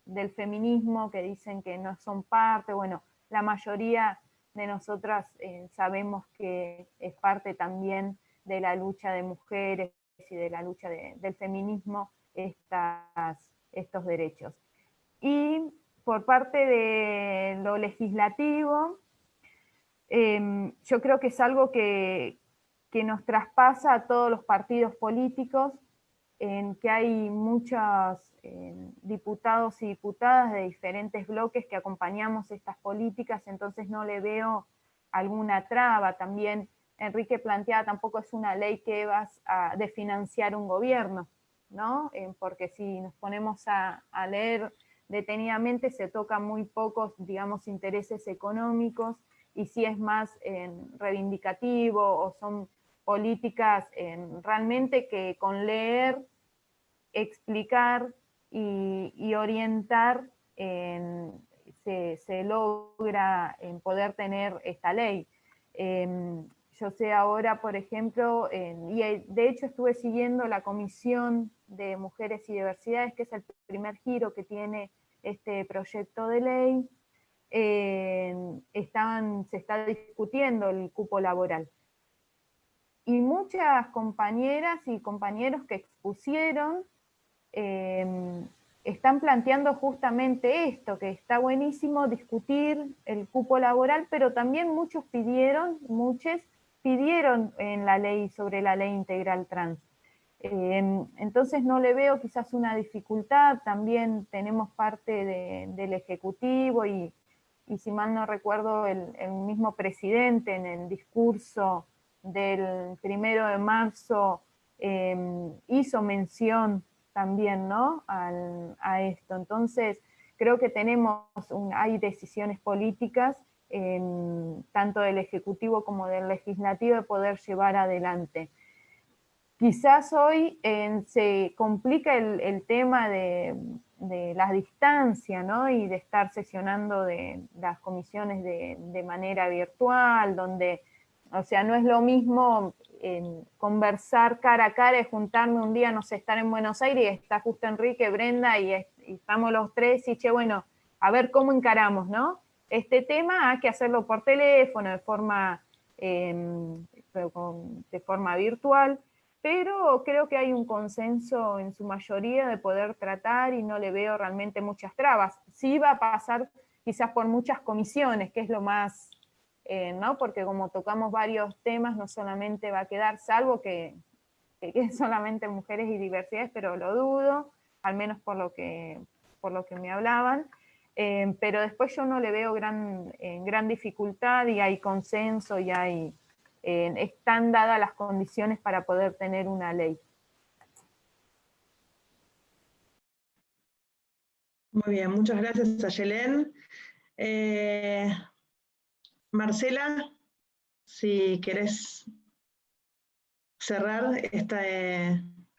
del feminismo que dicen que no son parte. Bueno, la mayoría de nosotras sabemos que es parte también de la lucha de mujeres y de la lucha del feminismo estos derechos. Y por parte de lo legislativo, yo creo que es algo que nos traspasa a todos los partidos políticos, en que hay muchos diputados y diputadas de diferentes bloques que acompañamos estas políticas, entonces no le veo alguna traba. También Enrique planteaba, tampoco es una ley que vas de financiar un gobierno, ¿no? Porque si nos ponemos a leer detenidamente, se tocan muy pocos, digamos, intereses económicos, y si es más reivindicativo o son políticas realmente que con leer, explicar y orientar se logra poder tener esta ley. Yo sé ahora, por ejemplo, y de hecho estuve siguiendo la Comisión de Mujeres y Diversidades, que es el primer giro que tiene este proyecto de ley. Se está discutiendo el cupo laboral. Y muchas compañeras y compañeros que expusieron están planteando justamente esto, que está buenísimo discutir el cupo laboral, pero también muchos pidieron en la ley sobre la ley integral trans. Entonces no le veo quizás una dificultad. También tenemos parte del Ejecutivo y si mal no recuerdo, el mismo presidente en el discurso del 1 de marzo hizo mención también, ¿no?, a esto. Entonces creo que hay decisiones políticas, tanto del Ejecutivo como del Legislativo, de poder llevar adelante. Quizás hoy se complica el tema de la distancia, ¿no? Y de estar sesionando de las comisiones de manera virtual, donde O sea, no es lo mismo conversar cara a cara y juntarme un día, no sé, estar en Buenos Aires y está justo Enrique, Brenda y estamos los tres y che, bueno, a ver cómo encaramos, ¿no? Este tema hay que hacerlo por teléfono, de forma virtual, pero creo que hay un consenso en su mayoría de poder tratar y no le veo realmente muchas trabas. Sí va a pasar quizás por muchas comisiones, que es lo más, ¿no? Porque como tocamos varios temas, no solamente va a quedar, salvo que queden solamente mujeres y diversidades, pero lo dudo, al menos por lo que me hablaban. Pero después yo no le veo gran dificultad y hay consenso y están dadas las condiciones para poder tener una ley. Muy bien, muchas gracias, Ayelén. Marcela, si querés cerrar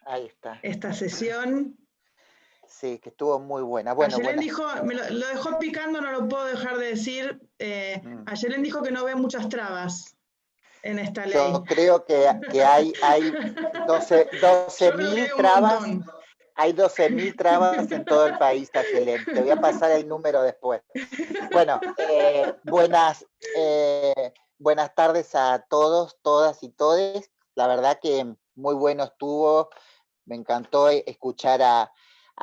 Ahí está. esta sesión. Sí, que estuvo muy buena. Bueno, Ayelén dijo, lo dejó picando, no lo puedo dejar de decir. Ayelén dijo que no ve muchas trabas en esta ley. Yo creo que hay 12.000 trabas. Hay 12.000 trabas en todo el país, Ayelén. Te voy a pasar el número después. Bueno, buenas tardes a todos, todas y todes. La verdad que muy bueno estuvo. Me encantó escuchar a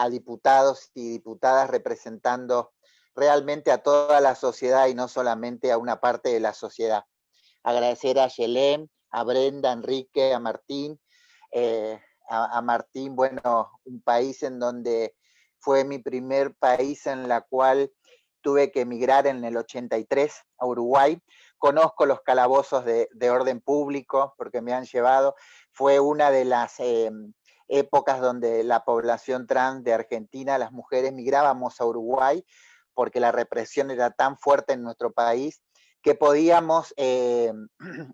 diputados y diputadas representando realmente a toda la sociedad y no solamente a una parte de la sociedad. Agradecer a Ayelén, a Brenda, a Enrique, a Martín. A Martín, bueno, un país en donde fue mi primer país en la cual tuve que emigrar en el 83 a Uruguay. Conozco los calabozos de orden público porque me han llevado. Fue una de las épocas donde la población trans de Argentina, las mujeres, migrábamos a Uruguay porque la represión era tan fuerte en nuestro país que podíamos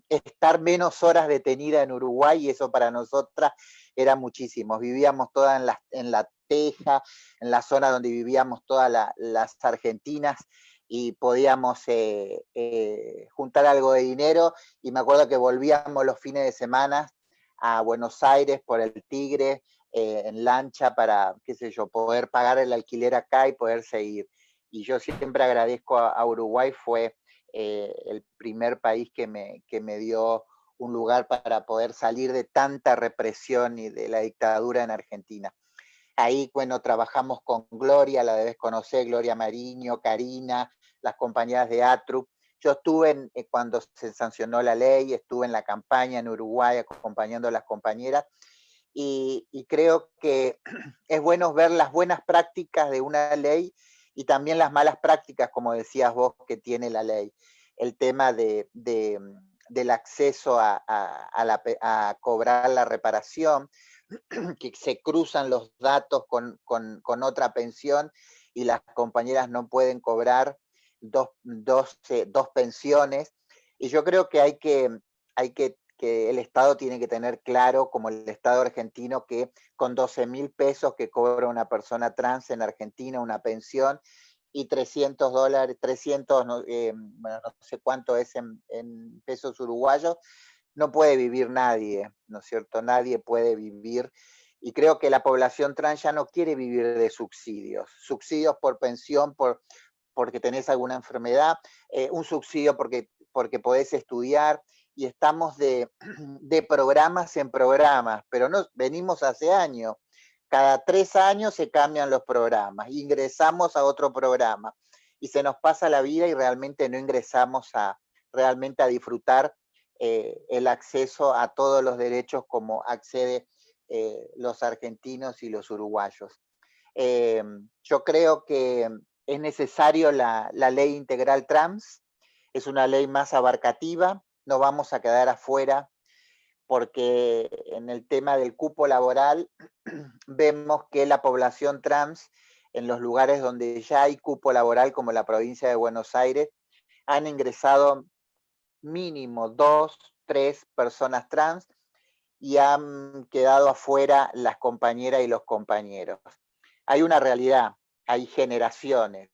estar menos horas detenida en Uruguay y eso para nosotras era muchísimo. Vivíamos todas en la teja, en la zona donde vivíamos todas las argentinas y podíamos juntar algo de dinero y me acuerdo que volvíamos los fines de semana a Buenos Aires por el Tigre en lancha para, qué sé yo, poder pagar el alquiler acá y poder seguir. Y yo siempre agradezco a Uruguay, fue el primer país que me dio un lugar para poder salir de tanta represión y de la dictadura en Argentina. Ahí, bueno, trabajamos con Gloria, la debes conocer, Gloria Mariño, Karina, las compañeras de ATRU. Yo estuve cuando se sancionó la ley, estuve en la campaña en Uruguay acompañando a las compañeras y creo que es bueno ver las buenas prácticas de una ley y también las malas prácticas, como decías vos, que tiene la ley. El tema del acceso a cobrar la reparación, que se cruzan los datos con otra pensión y las compañeras no pueden cobrar dos pensiones. Y yo creo que que el Estado tiene que tener claro, como el Estado argentino, que con 12.000 pesos que cobra una persona trans en Argentina, una pensión, y $300, bueno, no sé cuánto es en pesos uruguayos, no puede vivir nadie, ¿no es cierto? Nadie puede vivir. Y creo que la población trans ya no quiere vivir de subsidios. Subsidios por pensión, porque tenés alguna enfermedad, un subsidio porque podés estudiar, y estamos de programas en programas, pero no, venimos hace años. Cada 3 años se cambian los programas, ingresamos a otro programa, y se nos pasa la vida y realmente no ingresamos realmente a disfrutar el acceso a todos los derechos como accede los argentinos y los uruguayos. Yo creo que es necesario la ley integral trans, es una ley más abarcativa, no vamos a quedar afuera porque en el tema del cupo laboral vemos que la población trans en los lugares donde ya hay cupo laboral, como la provincia de Buenos Aires, han ingresado mínimo 2, 3 personas trans y han quedado afuera las compañeras y los compañeros. Hay una realidad, hay generaciones.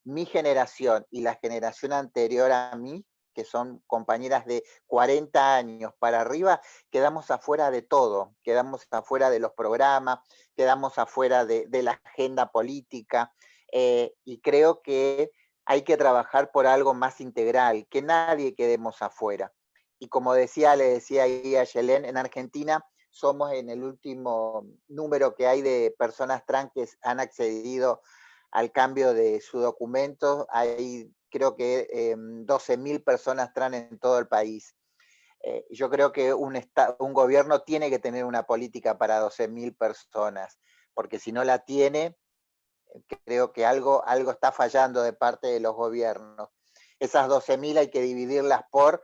Mi generación y la generación anterior a mí que son compañeras de 40 años para arriba, quedamos afuera de todo, quedamos afuera de los programas, quedamos afuera de la agenda política, y creo que hay que trabajar por algo más integral, que nadie quedemos afuera. Y como le decía ahí a Yelén, en Argentina somos en el último número que hay de personas trans que han accedido al cambio de su documento. Hay creo que 12.000 personas trans en todo el país. Yo creo que un gobierno tiene que tener una política para 12.000 personas, porque si no la tiene, creo que algo está fallando de parte de los gobiernos. Esas 12.000 hay que dividirlas por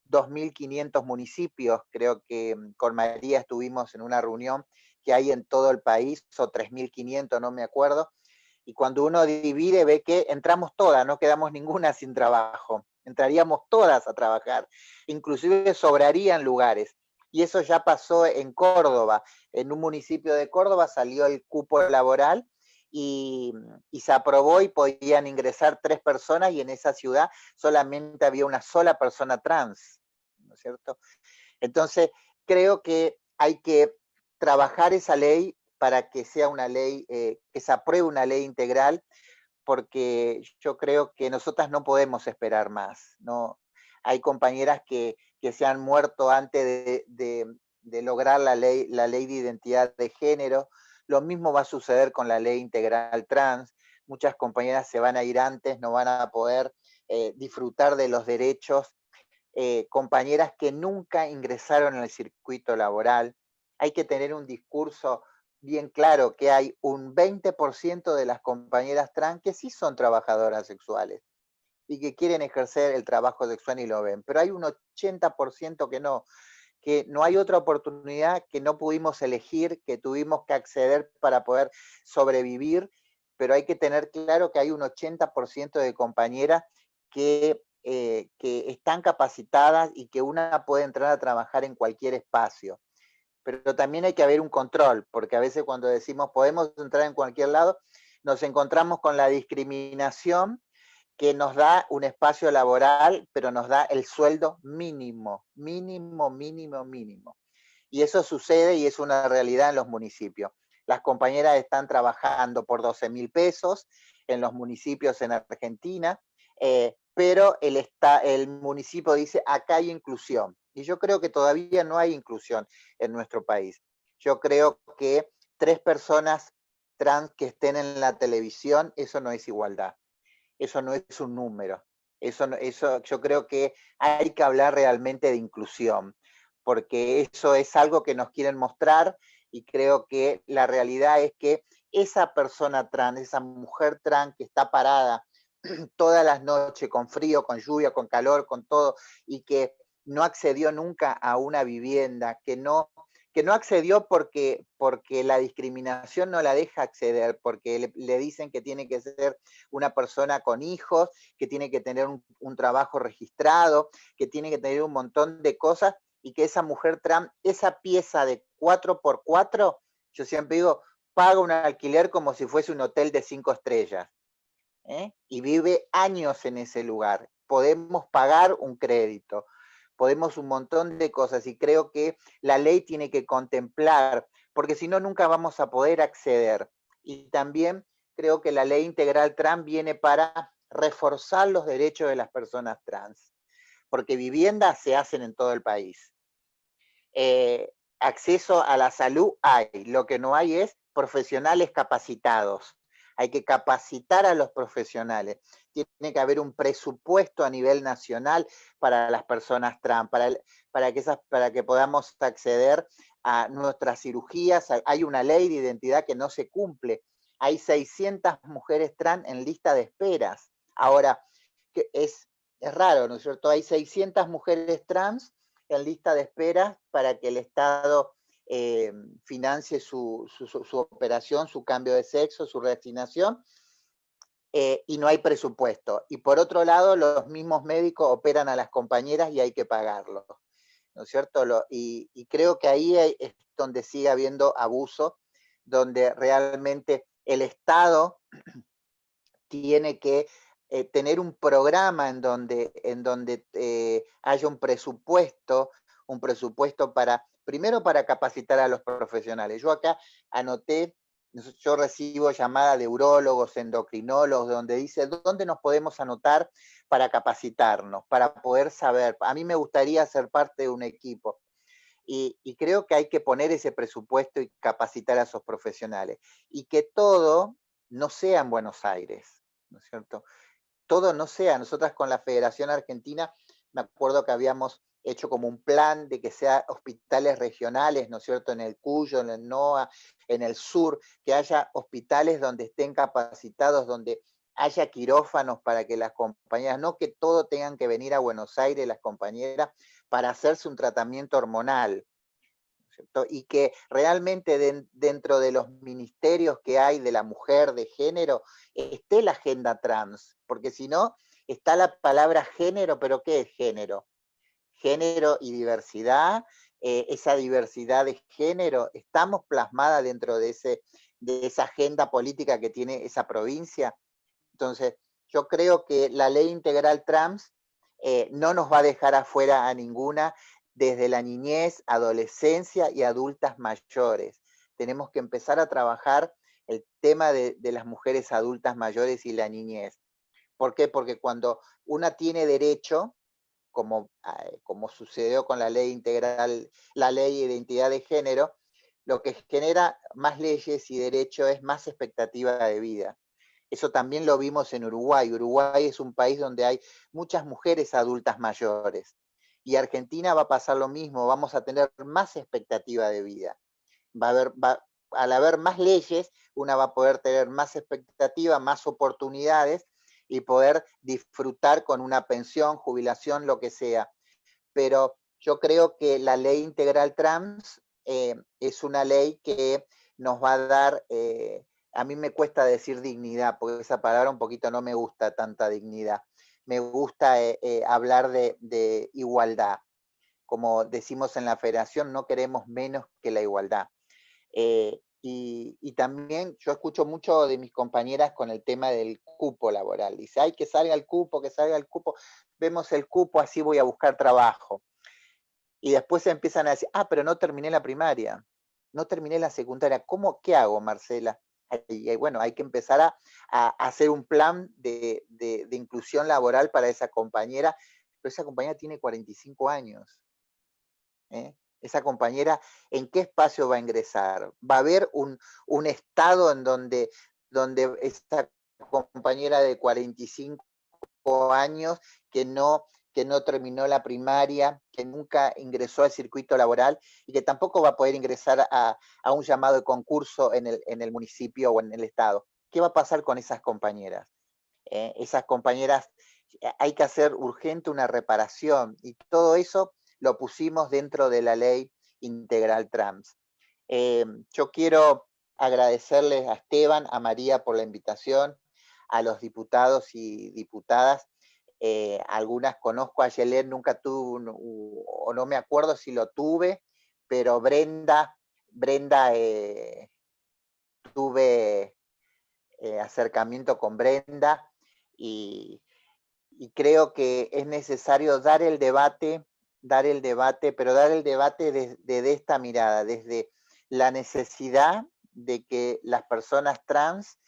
2.500 municipios. Creo que con María estuvimos en una reunión que hay en todo el país, o 3.500, no me acuerdo, y cuando uno divide ve que entramos todas, no quedamos ninguna sin trabajo, entraríamos todas a trabajar, inclusive sobrarían lugares. Y eso ya pasó en Córdoba. En un municipio de Córdoba salió el cupo laboral y se aprobó y podían ingresar 3 personas, y en esa ciudad solamente había una sola persona trans, ¿no es cierto? Entonces, creo que hay que trabajar esa ley para que sea una ley, que se apruebe una ley integral, porque yo creo que nosotras no podemos esperar más, ¿no? Hay compañeras que se han muerto antes de lograr la ley de identidad de género. Lo mismo va a suceder con la ley integral trans. Muchas compañeras se van a ir antes, no van a poder disfrutar de los derechos. Compañeras que nunca ingresaron en el circuito laboral. Hay que tener un discurso bien claro, que hay un 20% de las compañeras trans que sí son trabajadoras sexuales y que quieren ejercer el trabajo sexual y lo ven, pero hay un 80% que no hay otra oportunidad, que no pudimos elegir, que tuvimos que acceder para poder sobrevivir, pero hay que tener claro que hay un 80% de compañeras que están capacitadas y que una puede entrar a trabajar en cualquier espacio. Pero también hay que haber un control, porque a veces cuando decimos podemos entrar en cualquier lado, nos encontramos con la discriminación que nos da un espacio laboral, pero nos da el sueldo mínimo, mínimo, mínimo, mínimo. Y eso sucede y es una realidad en los municipios. Las compañeras están trabajando por 12.000 pesos en los municipios en Argentina, pero el municipio dice, acá hay inclusión. Y yo creo que todavía no hay inclusión en nuestro país. Yo creo que 3 personas trans que estén en la televisión, eso no es igualdad. Eso no es un número. Eso yo creo que hay que hablar realmente de inclusión, porque eso es algo que nos quieren mostrar, y creo que la realidad es que esa persona trans, esa mujer trans que está parada todas las noches con frío, con lluvia, con calor, con todo, y que no accedió nunca a una vivienda, que no accedió porque la discriminación no la deja acceder, porque le dicen que tiene que ser una persona con hijos, que tiene que tener un trabajo registrado, que tiene que tener un montón de cosas, y que esa mujer trans, esa pieza de 4x4, yo siempre digo, paga un alquiler como si fuese un hotel de 5 estrellas. Y vive años en ese lugar. Podemos pagar un crédito, podemos un montón de cosas, y creo que la ley tiene que contemplar, porque si no nunca vamos a poder acceder. Y también creo que la ley integral trans viene para reforzar los derechos de las personas trans, porque viviendas se hacen en todo el país. Acceso a la salud hay, lo que no hay es profesionales capacitados. Hay que capacitar a los profesionales. Tiene que haber un presupuesto a nivel nacional para las personas trans, para que podamos acceder a nuestras cirugías. Hay una ley de identidad que no se cumple. Hay 600 mujeres trans en lista de esperas. Ahora, es raro, ¿no es cierto? Hay 600 mujeres trans en lista de espera para que el Estado financie su operación, su cambio de sexo, su reasignación, y no hay presupuesto. Y por otro lado, los mismos médicos operan a las compañeras y hay que pagarlo, ¿no es cierto? Y creo que ahí es donde sigue habiendo abuso, donde realmente el Estado tiene que tener un programa en donde haya un presupuesto para, primero para capacitar a los profesionales. Yo acá anoté, yo recibo llamadas de urólogos, endocrinólogos, donde dice, ¿dónde nos podemos anotar para capacitarnos, para poder saber? A mí me gustaría ser parte de un equipo. Y creo que hay que poner ese presupuesto y capacitar a esos profesionales. Y que todo no sea en Buenos Aires, ¿no es cierto? Todo no sea. Nosotras con la Federación Argentina, me acuerdo que habíamos hecho como un plan de que sea hospitales regionales, ¿no es cierto? En el Cuyo, en el NOA, en el sur, que haya hospitales donde estén capacitados, donde haya quirófanos para que las compañeras, no que todo tengan que venir a Buenos Aires las compañeras para hacerse un tratamiento hormonal, ¿cierto? Y que realmente dentro de los ministerios que hay de la mujer, de género, esté la agenda trans, porque si no, está la palabra género, pero ¿qué es género? Género y diversidad, esa diversidad de género, ¿estamos plasmada dentro de esa agenda política que tiene esa provincia? Entonces, yo creo que la ley integral trans no nos va a dejar afuera a ninguna, desde la niñez, adolescencia y adultas mayores. Tenemos que empezar a trabajar el tema de las mujeres adultas mayores y la niñez. ¿Por qué? Porque cuando una tiene derecho, como sucedió con la ley integral, la ley de identidad de género, lo que genera más leyes y derechos es más expectativa de vida. Eso también lo vimos en Uruguay. Uruguay es un país donde hay muchas mujeres adultas mayores. Y Argentina va a pasar lo mismo, vamos a tener más expectativa de vida. Al haber más leyes, una va a poder tener más expectativa, más oportunidades y poder disfrutar con una pensión, jubilación, lo que sea. Pero yo creo que la ley integral trans es una ley que nos va a dar... a mí me cuesta decir dignidad, porque esa palabra un poquito no me gusta tanta dignidad. Me gusta hablar de igualdad. Como decimos en la federación, no queremos menos que la igualdad. Y también yo escucho mucho de mis compañeras con el tema del cupo laboral. Dice, ay, que salga el cupo, que salga el cupo. Vemos el cupo, así voy a buscar trabajo. Y después empiezan a decir, pero no terminé la primaria, no terminé la secundaria. ¿Qué hago, Marcela? Y bueno, hay que empezar a hacer un plan de inclusión laboral para esa compañera, pero esa compañera tiene 45 años. Esa compañera, ¿en qué espacio va a ingresar? ¿Va a haber un estado en donde esta compañera de 45 años que no terminó la primaria, que nunca ingresó al circuito laboral y que tampoco va a poder ingresar a un llamado de concurso en el municipio o en el estado? ¿Qué va a pasar con esas compañeras? Esas compañeras, hay que hacer urgente una reparación y todo eso lo pusimos dentro de la ley integral trans. Yo quiero agradecerles a Esteban, a María por la invitación, a los diputados y diputadas. Algunas conozco, a Yelén nunca tuve, o no me acuerdo si lo tuve, pero Brenda tuve acercamiento con Brenda y creo que es necesario dar el debate, pero dar el debate desde esta mirada, desde la necesidad de que las personas trans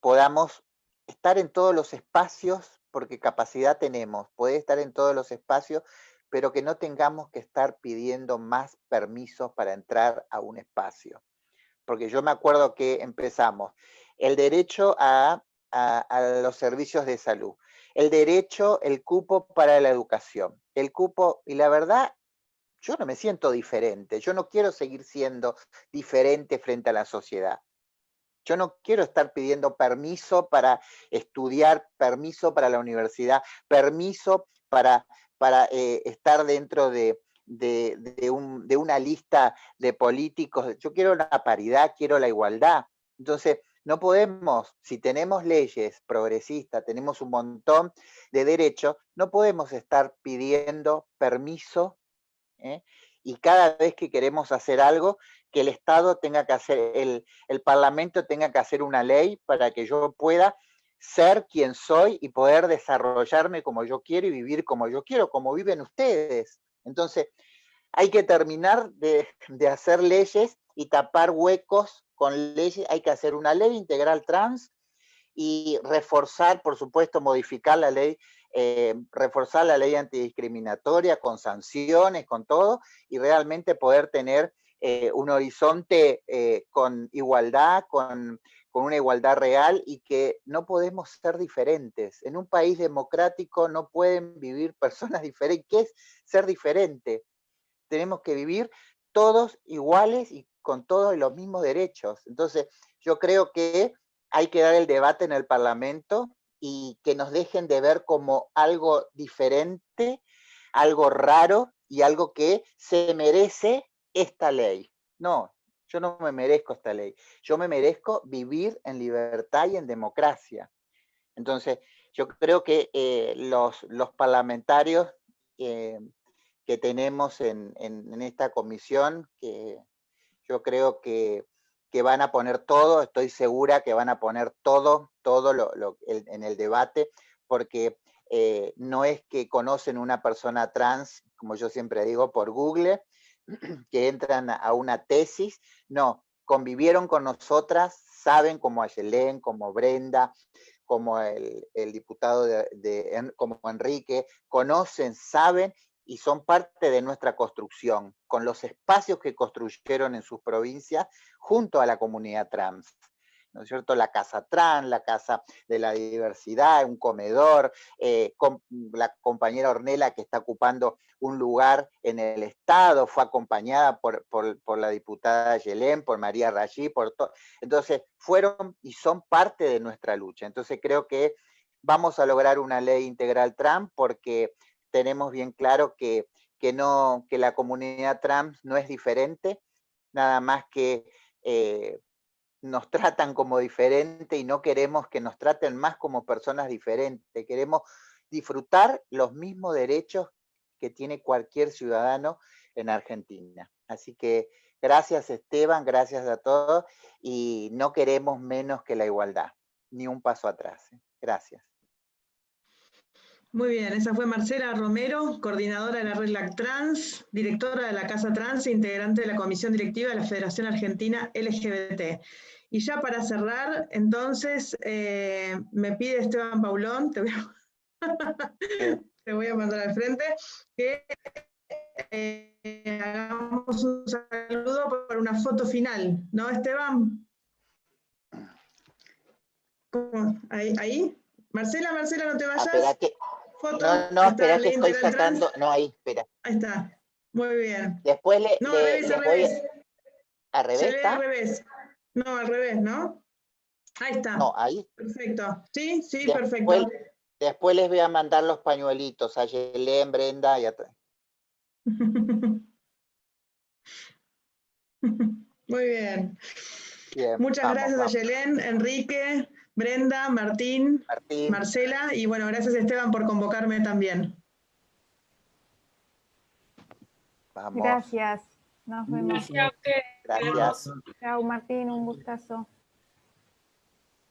podamos estar en todos los espacios, porque capacidad tenemos, poder estar en todos los espacios, pero que no tengamos que estar pidiendo más permisos para entrar a un espacio. Porque yo me acuerdo que empezamos el derecho a los servicios de salud, el derecho, el cupo para la educación, el cupo, y la verdad, yo no me siento diferente, yo no quiero seguir siendo diferente frente a la sociedad. Yo no quiero estar pidiendo permiso para estudiar, permiso para la universidad, permiso para estar dentro de una lista de políticos. Yo quiero la paridad, quiero la igualdad. Entonces, no podemos, si tenemos leyes progresistas, tenemos un montón de derechos, no podemos estar pidiendo permiso, y cada vez que queremos hacer algo, que el Estado tenga que hacer, el Parlamento tenga que hacer una ley para que yo pueda ser quien soy y poder desarrollarme como yo quiero y vivir como yo quiero, como viven ustedes. Entonces, hay que terminar de hacer leyes y tapar huecos con leyes. Hay que hacer una ley integral trans y reforzar, por supuesto, modificar la ley, reforzar la ley antidiscriminatoria con sanciones, con todo, y realmente poder tener un horizonte con igualdad, con una igualdad real, y que no podemos ser diferentes. En un país democrático no pueden vivir personas diferentes. ¿Qué es ser diferente? Tenemos que vivir todos iguales y con todos los mismos derechos. Entonces, yo creo que hay que dar el debate en el Parlamento y que nos dejen de ver como algo diferente, algo raro y algo que se merece esta ley. No, yo no me merezco esta ley. Yo me merezco vivir en libertad y en democracia. Entonces, yo creo que los parlamentarios que tenemos en esta comisión, que yo creo que van a poner todo, estoy segura que van a poner todo en el debate, porque no es que conocen una persona trans, como yo siempre digo, por Google, que entran a una tesis, no, convivieron con nosotras, saben, como Ayelén, como Brenda, como el diputado como Enrique, conocen, saben, y son parte de nuestra construcción, con los espacios que construyeron en sus provincias junto a la comunidad trans. ¿No es cierto? La casa trans, la casa de la diversidad, un comedor, con la compañera Ornella que está ocupando un lugar en el Estado, fue acompañada por la diputada Yelén, por María Rayí, entonces fueron y son parte de nuestra lucha. Entonces creo que vamos a lograr una ley integral trans porque tenemos bien claro que la comunidad trans no es diferente, nada más que nos tratan como diferente y no queremos que nos traten más como personas diferentes. Queremos disfrutar los mismos derechos que tiene cualquier ciudadano en Argentina. Así que gracias Esteban, gracias a todos, y no queremos menos que la igualdad, ni un paso atrás. Gracias. Muy bien, esa fue Marcela Romero, coordinadora de la Red LAC Trans, directora de la Casa Trans e integrante de la Comisión Directiva de la Federación Argentina LGBT. Y ya para cerrar, entonces, me pide Esteban Paulón, te voy a mandar al frente, que hagamos un saludo por una foto final, ¿no, Esteban? ¿Cómo? ¿Ahí? Marcela, no te vayas. Espera que... Foto. No, espera que estoy sacando... No, ahí, espera. Ahí está. Muy bien. Después no, al revés. ¿Al revés está? Al revés. No, al revés, ¿no? Ahí está. No, ahí. Perfecto. Sí, perfecto. Después les voy a mandar los pañuelitos a Yelén, Brenda y a... Muy bien. Bien, muchas gracias a Yelén, Enrique, Brenda, Martín, Marcela, y bueno, gracias Esteban por convocarme también. Vamos. Gracias. Nos vemos. Gracias a usted. Gracias. Chao Martín, un gustazo.